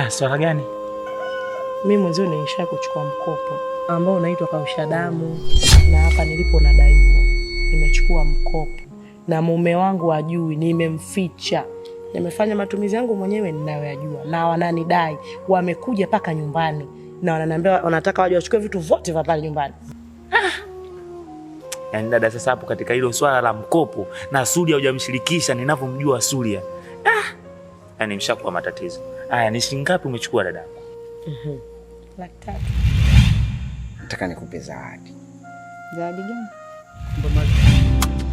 Swala gani? Mimi mwanzo nilisha kuchukua mkopo ambao unaitwa kausha damu, na hapa nilipo nadaiwa. Nimechukua mkopo na mume wangu ajui, nimemficha. Nimefanya matumizi yangu mwenyewe ninayoyajua, na wananidai. Wamekuja paka nyumbani na wananiambia wanataka waje wachukue vitu vyote vya pale nyumbani. Yaani dada, sasa hapo katika hilo swala la mkopo na Sulia hujamshirikisha ninavyomjua Sulia. Yaani mshakuwa matatizo. Haya, ni shilingi ngapi umechukua dada? 300,000. Nataka nikupe zawadi. Zawadi gani?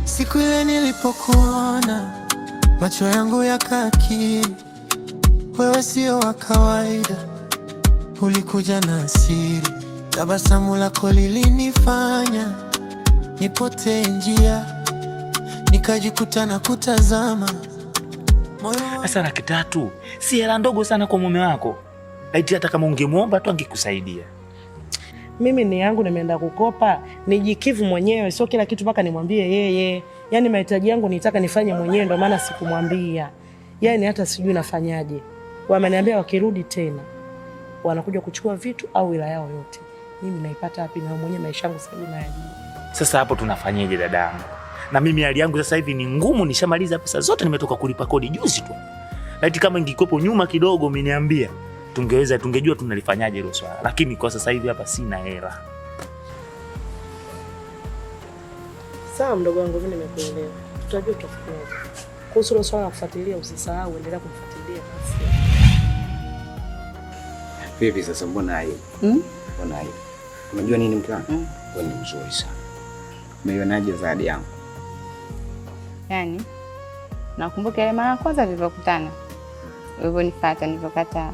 Siku ile nilipokuona macho yangu yakakiri, wewe sio wa kawaida, ulikuja na asiri. Tabasamu lako lilinifanya nipotee njia, nikajikuta na kutazama. Sasa 300,000 si hela ndogo sana kwa mume wako. Laiti hata kama ungemuomba tu angekusaidia. Mimi ni yangu nimeenda kukopa, nijikivu mwenyewe, sio kila kitu mpaka nimwambie yeye. Yaani mahitaji yangu nitaka nifanye mwenyewe, ndio maana sikumwambia. Yaani hata sijui nafanyaje. Wameniambia wakirudi tena wanakuja kuchukua vitu au wila yao yote. Mimi naipata wapi na mwenyewe maisha yangu sasa najua. Sasa hapo tunafanyaje dadangu? Na mimi hali yangu sasa hivi ni ngumu, nishamaliza pesa zote, nimetoka kulipa kodi juzi tu. Laiti kama ingikopo nyuma kidogo umeniambia, tungejua tunalifanyaje hilo swala. Lakini kwa sasa hivi hapa sina hela. Sawa mdogo wangu, mimi nimekuelewa. Tutajua tutafanyaje. Kuhusu hilo swala la kufuatilia, usisahau endelea kumfuatilia basi. Vipi sasa, mbona hiyo? Mbona hiyo? Unajua nini mke wangu? Wewe ni mzuri sana. Umeionaje zawadi yangu? Yaani nakumbuka ile mara ya kwanza tulipokutana. Ulivyonifuata nilipokataa.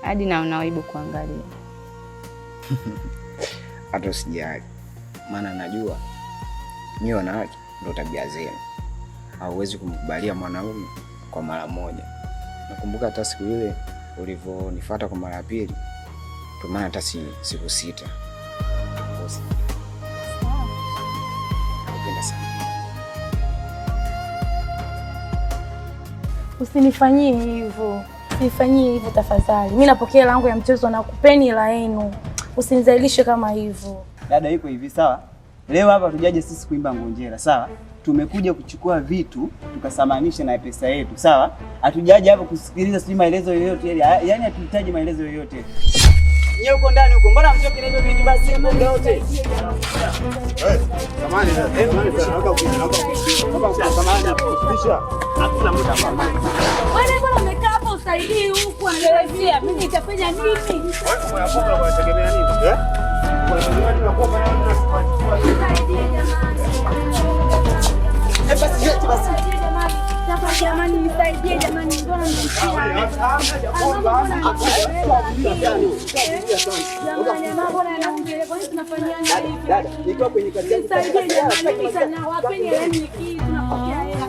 Hadi naona aibu kuangalia. Hata usijali. Maana najua nyinyi wanawake ndio tabia zenu. Hauwezi kumkubalia mwanaume kwa mara moja. Nakumbuka hata siku ile ulivyonifuata kwa mara ya pili, kwa maana hata siku 6. Napenda sana. Usinifanyie hivyo. Usifanyie hivyo tafadhali. Mimi napokea langu ya mchezo na kupeni la yenu. Usinizalishe kama hivyo. Dada, iko hivi sawa? Leo hapa tujaje sisi kuimba ngonjera, sawa? Tumekuja kuchukua vitu tukasamanisha na pesa yetu, sawa? Hatujaje hapa kusikiliza sisi maelezo yoyote, yaani hatuhitaji maelezo yoyote. Nyewe uko ndani huko, mbona mchoke na hivyo vitu basi muda wote? Samahani sana, naomba kufikisha. Hakuna muda hapa. Wewe mbona umekaa hapa usaidii huku anaelezea mimi nitafanya nini? Wewe unapoka unategemea nini? Unategemea nini unapoka na nini? Nisaidie jamani. Basi jeti basi. Jamani nisaidie jamani, mbona mnishia? Jamani mbona anaongelea, kwa nini tunafanyana hivi? Dada, niko kwenye kazi yangu. Nisaidie jamani, sana wapeni hela nyingi tunapokea hela.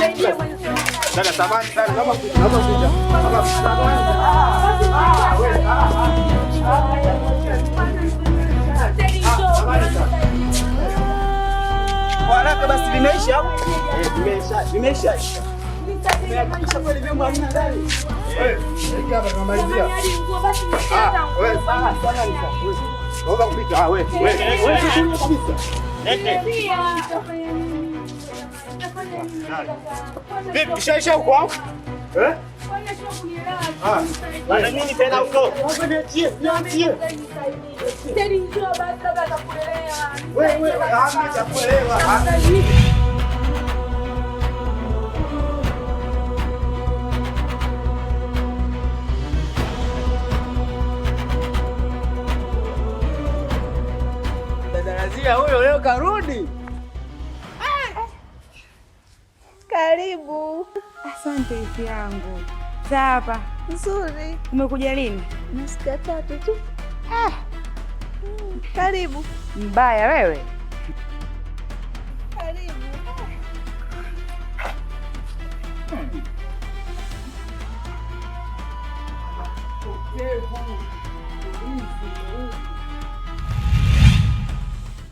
Dada samani sana, naomba kuja. Haraka basi, vimeisha au? Vimeisha. Nimehakikisha kweli vyombo hamna ndani. Ingia hapa tunamalizia. Wewe sana. Naomba kupita. Wewe kabisa. Vipi kishaisha huko au? Bana nini tena huko? Niachie. Teri njoo basi baba atakuelewa. Wewe hamna cha kuelewa. Dada Razia huyo leo karudi. Karibu. Asante ifi yangu. Hapa Nzuri. umekuja lini? Na siku 3 tu. Karibu. Mbaya wewe. Karibu.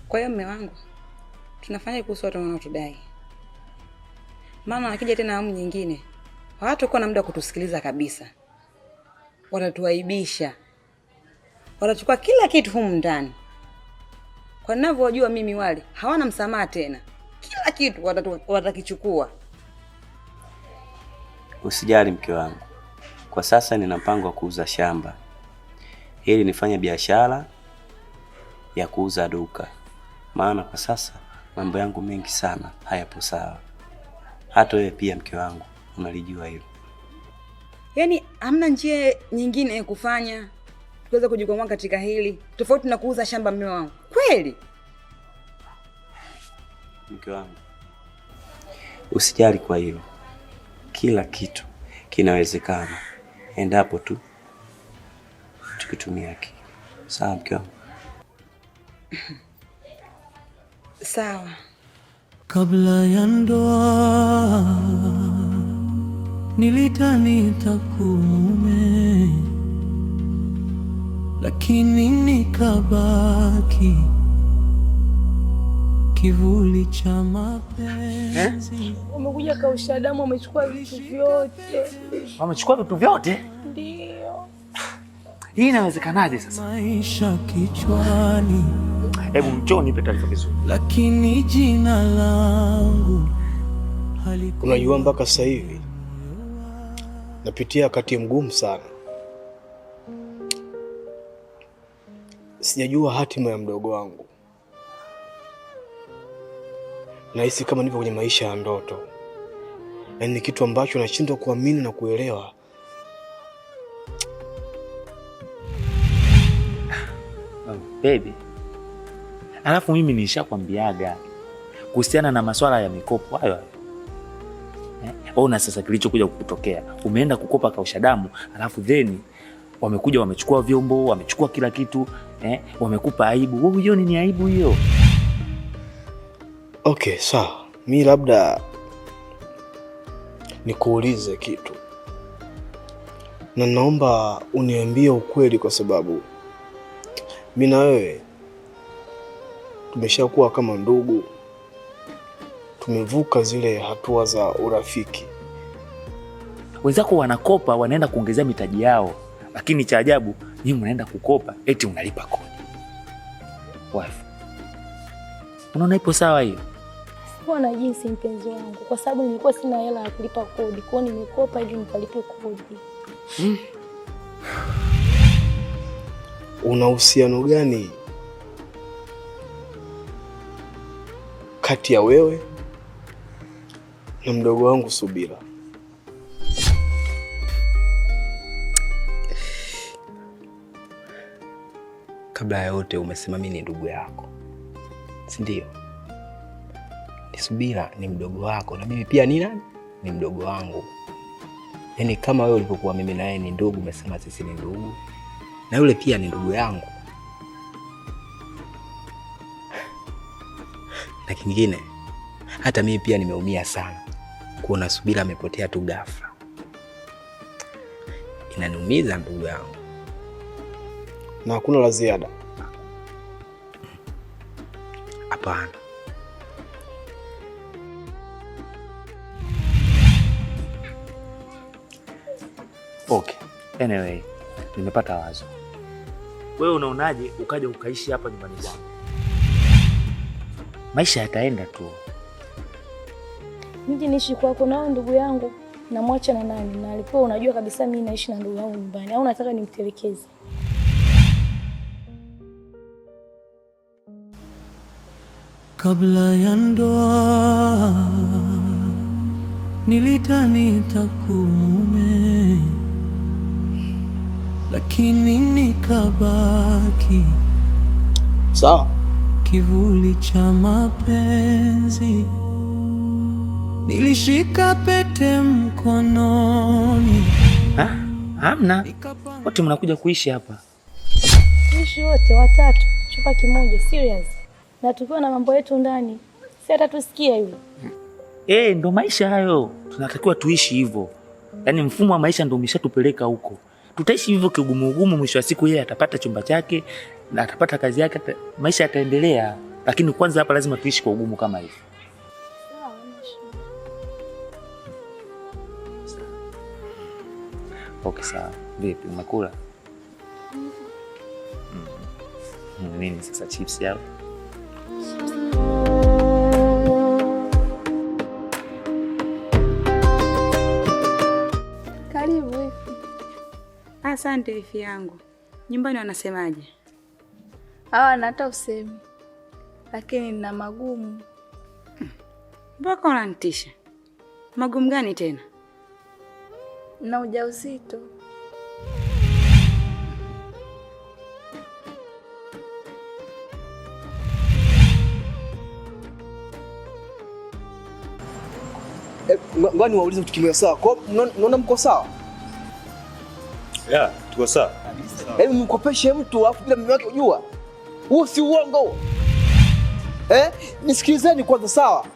Kwa hiyo mume wangu, tunafanya kuhusu watu wanaotudai. Mama akija tena awamu nyingine, hawatakuwa na muda wa kutusikiliza kabisa. Watatuaibisha. Watachukua kila kitu humu ndani. Kwa ninavyojua mimi wale, hawana msamaha tena. Kila kitu watakichukua. Usijali mke wangu. Kwa sasa nina mpango wa kuuza shamba ili nifanye biashara ya kuuza duka. Maana kwa sasa mambo yangu mengi sana hayapo sawa. Hata wewe pia mke wangu unalijua hilo. Yaani hamna njia nyingine ya kufanya tuweze kujikwamua katika hili tofauti na kuuza shamba mume wangu. Kweli? Mke wangu, usijali kwa hilo. Kila kitu kinawezekana endapo tu tukitumia akili. Sawa mke wangu? Sawa. Kabla ya ndoa nilidhani nitakuwa mume, lakini nikabaki kivuli cha mapenzi. Umekuja kausha damu, wamechukua vitu vyote. Wamechukua vitu vyote? Ndio. Hii inawezekanaje sasa? Maisha kichwani. Hebu njoo nipe taarifa vizuri. Lakini jina langu halikuwa. Unajua mpaka sasa hivi napitia wakati mgumu sana. Sijajua hatima ya mdogo wangu. Nahisi kama nipo kwenye maisha ya ndoto. Yaani ni kitu ambacho nashindwa kuamini na kuelewa. Baby. Alafu mimi nishakwambiaga kuhusiana na masuala ya mikopo hayo. Ona sasa kilichokuja kukutokea. Umeenda kukopa kausha damu, alafu then wamekuja wamechukua vyombo, wamechukua kila kitu, wamekupa aibu. Wewe hiyo ni aibu hiyo. Okay, sawa. Mimi labda nikuulize kitu. Na naomba uniambie ukweli kwa sababu mimi na wewe tumeshakuwa kama ndugu. Tumevuka zile hatua za urafiki. Wenzako wanakopa, wanaenda kuongezea mitaji yao, lakini cha ajabu nyinyi mnaenda kukopa eti unalipa kodi. Wife, unaona ipo sawa hiyo? Sikuwa na jinsi mpenzi wangu, kwa sababu nilikuwa sina hela ya kulipa kodi. Kwa hiyo nimekopa ili nikalipe kodi. Una uhusiano gani kati ya wewe na mdogo wangu Subira? Kabla ya yote umesema mimi ni ndugu yako, si ndio? Ni Subira ni mdogo wako na mimi pia ni nani? Ni mdogo wangu. Yaani kama wewe ulipokuwa mimi na yeye ni ndugu, umesema sisi ni ndugu. Na yule pia ni ndugu yangu. Na kingine, hata mimi pia nimeumia sana kuona Subira amepotea tu ghafla. Inaniumiza ndugu yangu. Na hakuna la ziada? Hapana. Okay. Anyway, nimepata wazo. Wewe unaonaje ukaja ukaishi hapa nyumbani kwangu? Maisha yataenda tu. Niji niishi kwako nao ndugu yangu, namwacha na nani? Na alipo unajua kabisa mimi naishi na ndugu yangu nyumbani, au nataka nimtelekeze? Kabla ya ndoa nilidhani nitakuwa mume, lakini nikabaki sawa kivuli cha mapenzi. Nilishika pete mkononi. Hamna. Wote mnakuja kuishi hapa? Ishi wote watatu, chumba kimoja, serious. Na tukiwa na mambo yetu ndani, si hata tusikia yule. Ndo maisha hayo. Tunatakiwa tuishi hivyo. Yaani mfumo wa maisha ndio umeshatupeleka huko. Tutaishi hivyo kigumu, mwisho wa siku yeye atapata chumba chake na atapata kazi yake, maisha yataendelea. Lakini kwanza hapa lazima tuishi kwa ugumu kama hivi. Okay, sawa. Vipi, umekula? Nini sasa, chips yao? Karibu wifi. Asante wifi yangu. Nyumbani wanasemaje? Hawana hata usemi. Lakini nina magumu. Mbona unanitisha? Magumu gani tena? Na ujauzito. Ngoja niwaulize kitu kimoja sawa. Kwa unaona mko sawa? Yeah, tuko sawa. Yaani mkopeshe mtu afu bila mume wake kujua. Huo si uongo. Nisikilizeni kwanza sawa.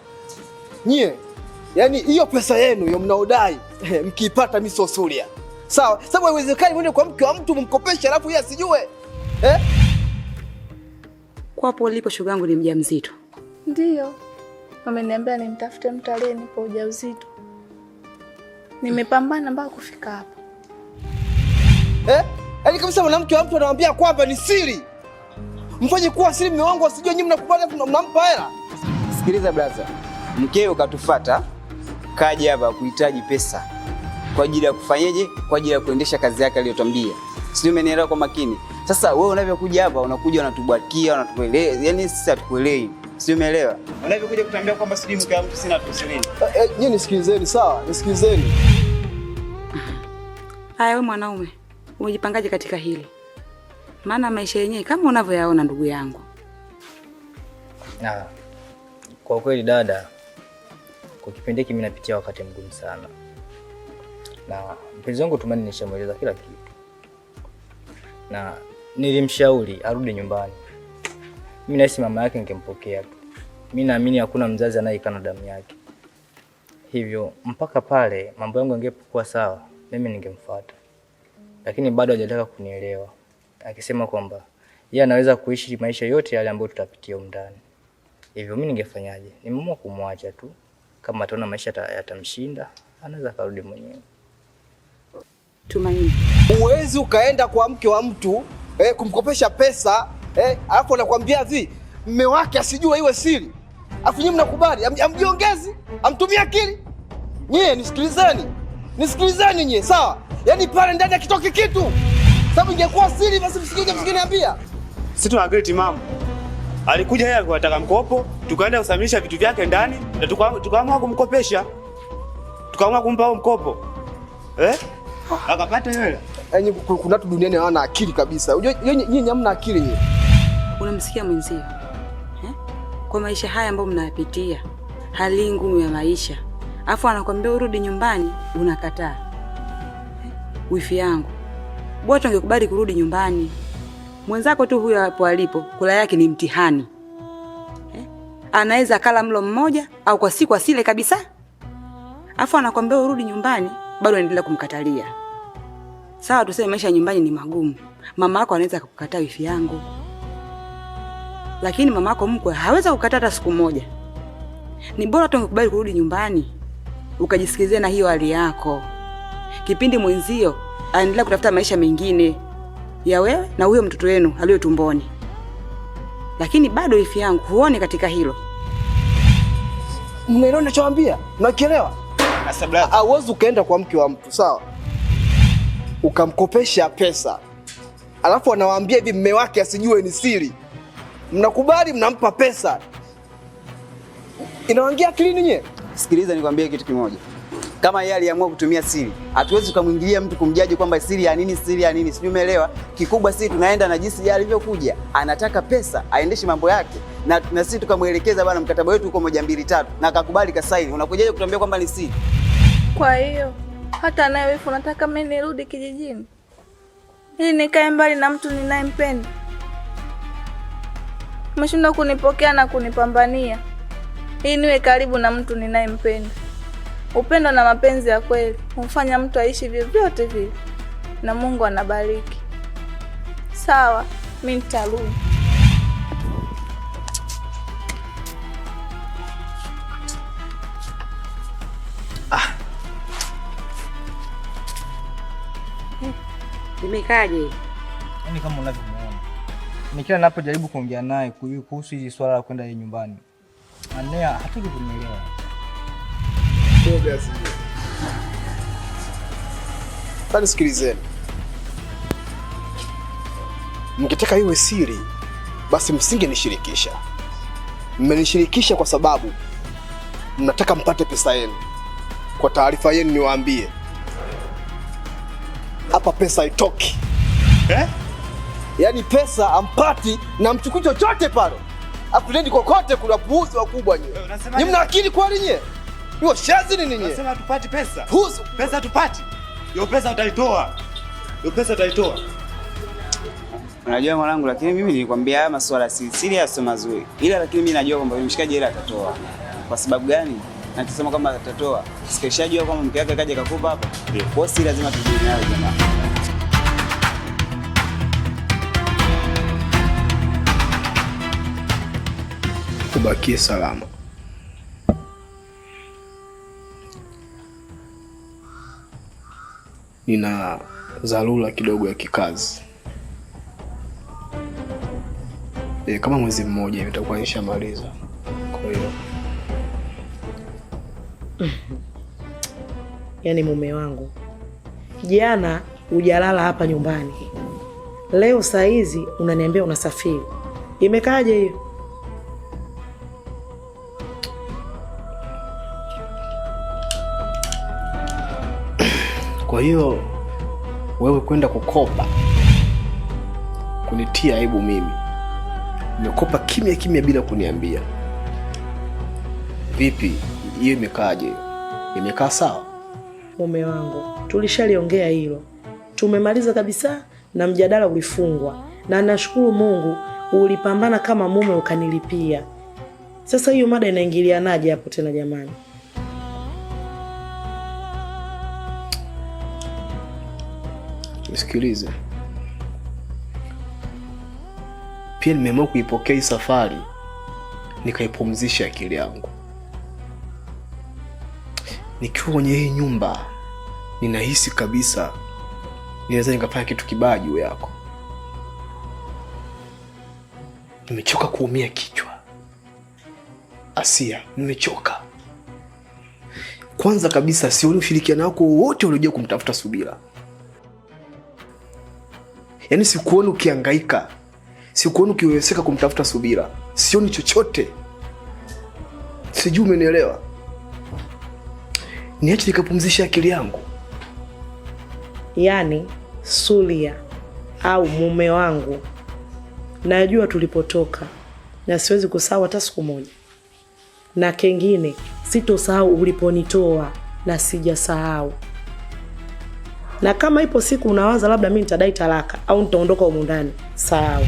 Nyie, yaani hiyo pesa yenu ya mnaodai mkiipata mimi sio Suria. Sawa? Sababu haiwezekani mwende kwa mke wa mtu mkopeshe alafu yeye asijue. Kwa hapo ulipo shoga yangu ni mjamzito. Ndio. Wameniambia nimtafute mtu aliyenipa ujauzito. Nimepambana mpaka kufika hapa. Yaani kabisa mwanamke wa mtu anamwambia kwamba ni siri. Mfanye kuwa siri, mume wangu asijue, nyinyi mnakubali mnampa hela. Sikiliza brother. Mkeo katufuata kaja hapa kuhitaji pesa kwa ajili ya kufanyeje? Kwa ajili ya kuendesha kazi yake aliyotambia. Sio, umenielewa kwa makini? Sasa wewe unavyokuja hapa unakuja unatubwakia, unatuelewa. Yaani sisi hatukuelewi. Sio, umeelewa? Unavyokuja kutambia kwamba sijui mke wa mtu sina tusilini. Nyinyi nisikilizeni sawa? Nisikilizeni. Haya wewe mwanaume, umejipangaje katika hili? Maana maisha yenyewe kama unavyoyaona ndugu yangu. Kwa kweli dada, kwa kipindi hiki mimi napitia wakati mgumu sana. Na mpenzi wangu Tumani nishamweleza kila kitu. Na nilimshauri arudi nyumbani. Mimi nahisi mama yake ningempokea tu. Mimi naamini hakuna mzazi anayekana damu yake. Hivyo mpaka pale mambo yangu yangekuwa sawa, mimi ningemfuata. Lakini bado hajataka kunielewa. Akisema kwamba yeye anaweza kuishi maisha yote yale ambayo tutapitia ndani. Hivyo mimi ningefanyaje? Nimeamua kumwacha tu. Kama ataona maisha yatamshinda, anaweza kurudi mwenyewe. Tumaini, uwezi ukaenda kwa mke wa mtu kumkopesha pesa alafu anakuambia hivi mume wake asijue iwe siri. Alafu nyinyi mnakubali, amjiongezi, amtumia akili. Nyie nisikilizeni. Nisikilizeni nyie, sawa? Yaani pale ndani akitoke kitu. Sababu ingekuwa siri basi msingeniambia. Sisi tuna akili timamu. Alikuja yeye akataka mkopo, tukaenda kusamilisha vitu vyake ndani na tukaamua kumkopesha. Tukaamua kumpa mkopo. Akapata hela. Yaani kuna watu duniani hawana akili kabisa. Nyinyi hamna akili nyinyi. Unamsikia mwenzio? Kwa maisha haya ambayo mnayapitia, hali ngumu ya maisha. Alafu anakuambia urudi nyumbani, unakataa. Wifi yangu, bora ungekubali kurudi nyumbani. Mwenzako tu huyo hapo alipo, kula yake ni mtihani. Anaweza kala mlo mmoja au kwa siku asile kabisa. afu anakwambia urudi nyumbani, bado unaendelea kumkatalia. Sawa, tuseme maisha nyumbani ni magumu. Mama yako anaweza kukukataa wifi yangu, lakini mama yako mkwe hawezi kukukataa hata siku moja. Ni bora tu ungekubali kurudi nyumbani ukajisikizia na hiyo hali yako, kipindi mwenzio anaendelea kutafuta maisha mengine ya wewe na huyo mtoto wenu aliyo tumboni. Lakini bado wifi yangu huone katika hilo. Mnaelewa ninachowaambia? Mnakielewa? Hauwezi ukaenda kwa mke wa mtu, sawa, ukamkopesha pesa alafu anawaambia hivi mume wake asijue ni siri. Mnakubali, mnampa pesa. Inawaingia akilini nyewe? Sikiliza nikwambie kitu kimoja. Kama yeye aliamua kutumia siri, hatuwezi kumwingilia mtu kumjaji kwamba siri ya nini, siri ya nini. Sijui umeelewa? Kikubwa sisi tunaenda na jinsi yeye alivyokuja. Anataka pesa, aendeshe mambo yake. Na sisi tukamuelekeza bwana, mkataba wetu uko 1 2 3 na akakubali kasaini. Unakujaje kutuambia kwamba ni siri? Kwa hiyo hata nawe wifi unataka mimi nirudi kijijini ili nikae mbali na mtu ninayempenda? Umeshindwa kunipokea na kunipambania ili niwe karibu na mtu ninayempenda. Upendo na mapenzi ya kweli humfanya mtu aishi vyovyote vile, na Mungu anabariki. Sawa, mimi nitarudi. Imekaje? Yaani kama unavyomuona. Kila ninapojaribu kuongea naye kuhusu hili swala la kwenda nyumbani, Anea hataki kunielewa. Sasa sikilizeni. Mkitaka iwe siri, basi msingenishirikisha. Mmenishirikisha kwa sababu mnataka mpate pesa yenu. Kwa taarifa yenu niwaambie, hapa pesa haitoki. Yaani pesa ampati na mchukui chochote pale. Akulendi kokote kuna puuzi wakubwa nyie. Ni mna akili kweli nyie? Hiyo shazi nini nyie? Unasema tupati pesa? Puuzi. Pesa tupati. Hiyo pesa utaitoa. Hiyo pesa utaitoa. Unajua mwanangu, lakini mimi nilikwambia haya masuala siri sio mazuri. Ila lakini mimi najua kwamba mshikaji ile atatoa. Kwa sababu gani? Natisema kwamba atatoa. Sikishajua kwamba mke wake kaja kakupa hapa. Kwa siri lazima tujue nayo jamaa. Ubakie salama. Nina dharura kidogo ya kikazi. Kama mwezi mmoja hivi nitakuwa nishamaliza. Kwa hiyo yaani mume wangu, jana hujalala hapa nyumbani, leo saa hizi unaniambia unasafiri. Imekaje hiyo? Kwa hiyo wewe kwenda kukopa kunitia aibu mimi. Nimekopa kimya kimya bila kuniambia. Vipi hiyo imekaaje? Imekaa sawa? Mume wangu, tulishaliongea hilo. Tumemaliza kabisa na mjadala ulifungwa. Na nashukuru Mungu ulipambana kama mume ukanilipia. Sasa hiyo mada inaingilianaje hapo tena jamani? Nisikilize. Pia nimeamua kuipokea hii safari nikaipumzisha akili yangu. Nikiwa kwenye hii nyumba ninahisi kabisa ninaweza nikafanya kitu kibaya juu yako. Nimechoka kuumia kichwa. Asia, nimechoka. Kwanza kabisa sioni ushirikiano wako wote ulioje kumtafuta Subira. Yaani sikuoni ukihangaika. Sikuoni ukiwezeka kumtafuta Subira. Sioni chochote. Sijui umenielewa. Niache nikapumzisha akili yangu. Yaani Sulia au mume wangu, najua tulipotoka na siwezi kusahau hata siku moja. Na kengine sitosahau uliponitoa na sijasahau. Na kama ipo siku unawaza labda mimi nitadai talaka au nitaondoka huko ndani, sahau.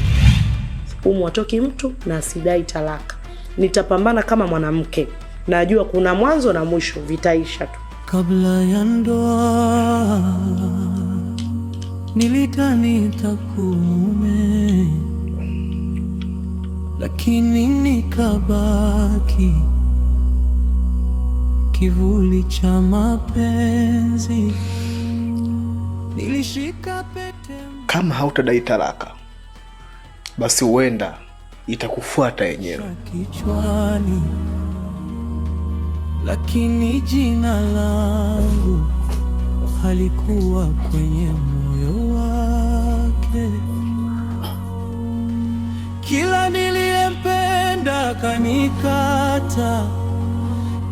Umwatoki mtu na sidai talaka. Nitapambana kama mwanamke. Najua kuna mwanzo na mwisho, vitaisha tu. Kabla ya ndoa nilidhani nitakuwa mume, lakini nikabaki kivuli cha mapenzi. Nilishika pete. Kama hautadai talaka, basi huenda itakufuata yenyewe kichwani, lakini jina langu halikuwa kwenye moyo wake. Kila niliyempenda kanikata,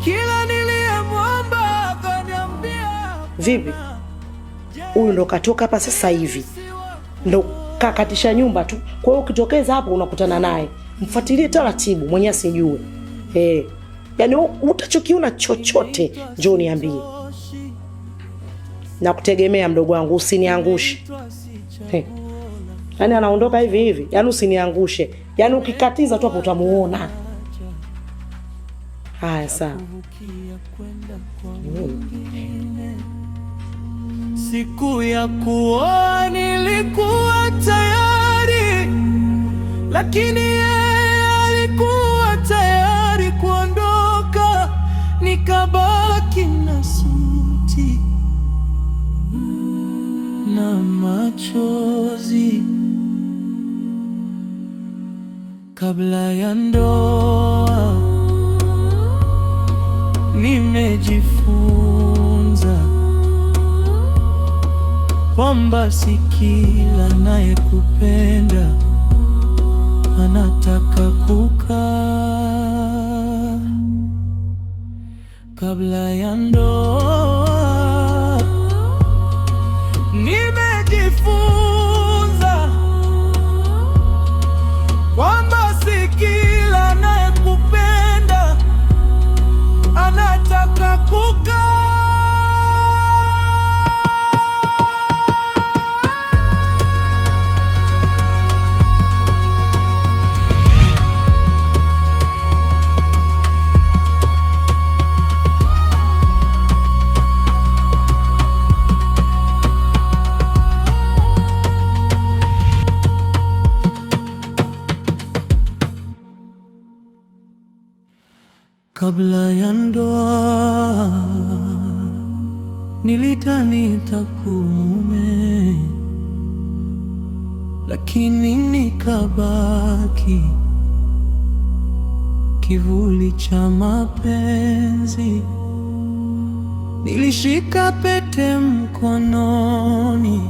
kila niliyemwomba kaniambia. Vipi? Huyu ndo katoka hapa sasa hivi, ndo kakatisha nyumba tu. Kwa hiyo ukitokeza hapo unakutana naye, mfuatilie taratibu, mwenye asijue. Yaani utachokiona chochote njoo niambie. Na kutegemea mdogo wangu, usiniangushe. Yaani anaondoka hivi hivi, yaani usiniangushe. Yaani ukikatiza tu hapo utamuona. Haya sawa. Siku ya kuoa nilikuwa tayari, lakini yeye alikuwa tayari kuondoka, nikabaki na suti na machozi. Kabla ya ndoa nimejifunza kwamba si kila anayekupenda anataka kukaa. Kabla ya ndoa nimejifunza kwamba si kila anayekupenda anataka kukaa. Kabla ya ndoa nilidhani nitakuwa mume, lakini nikabaki kivuli cha mapenzi. Nilishika pete mkononi.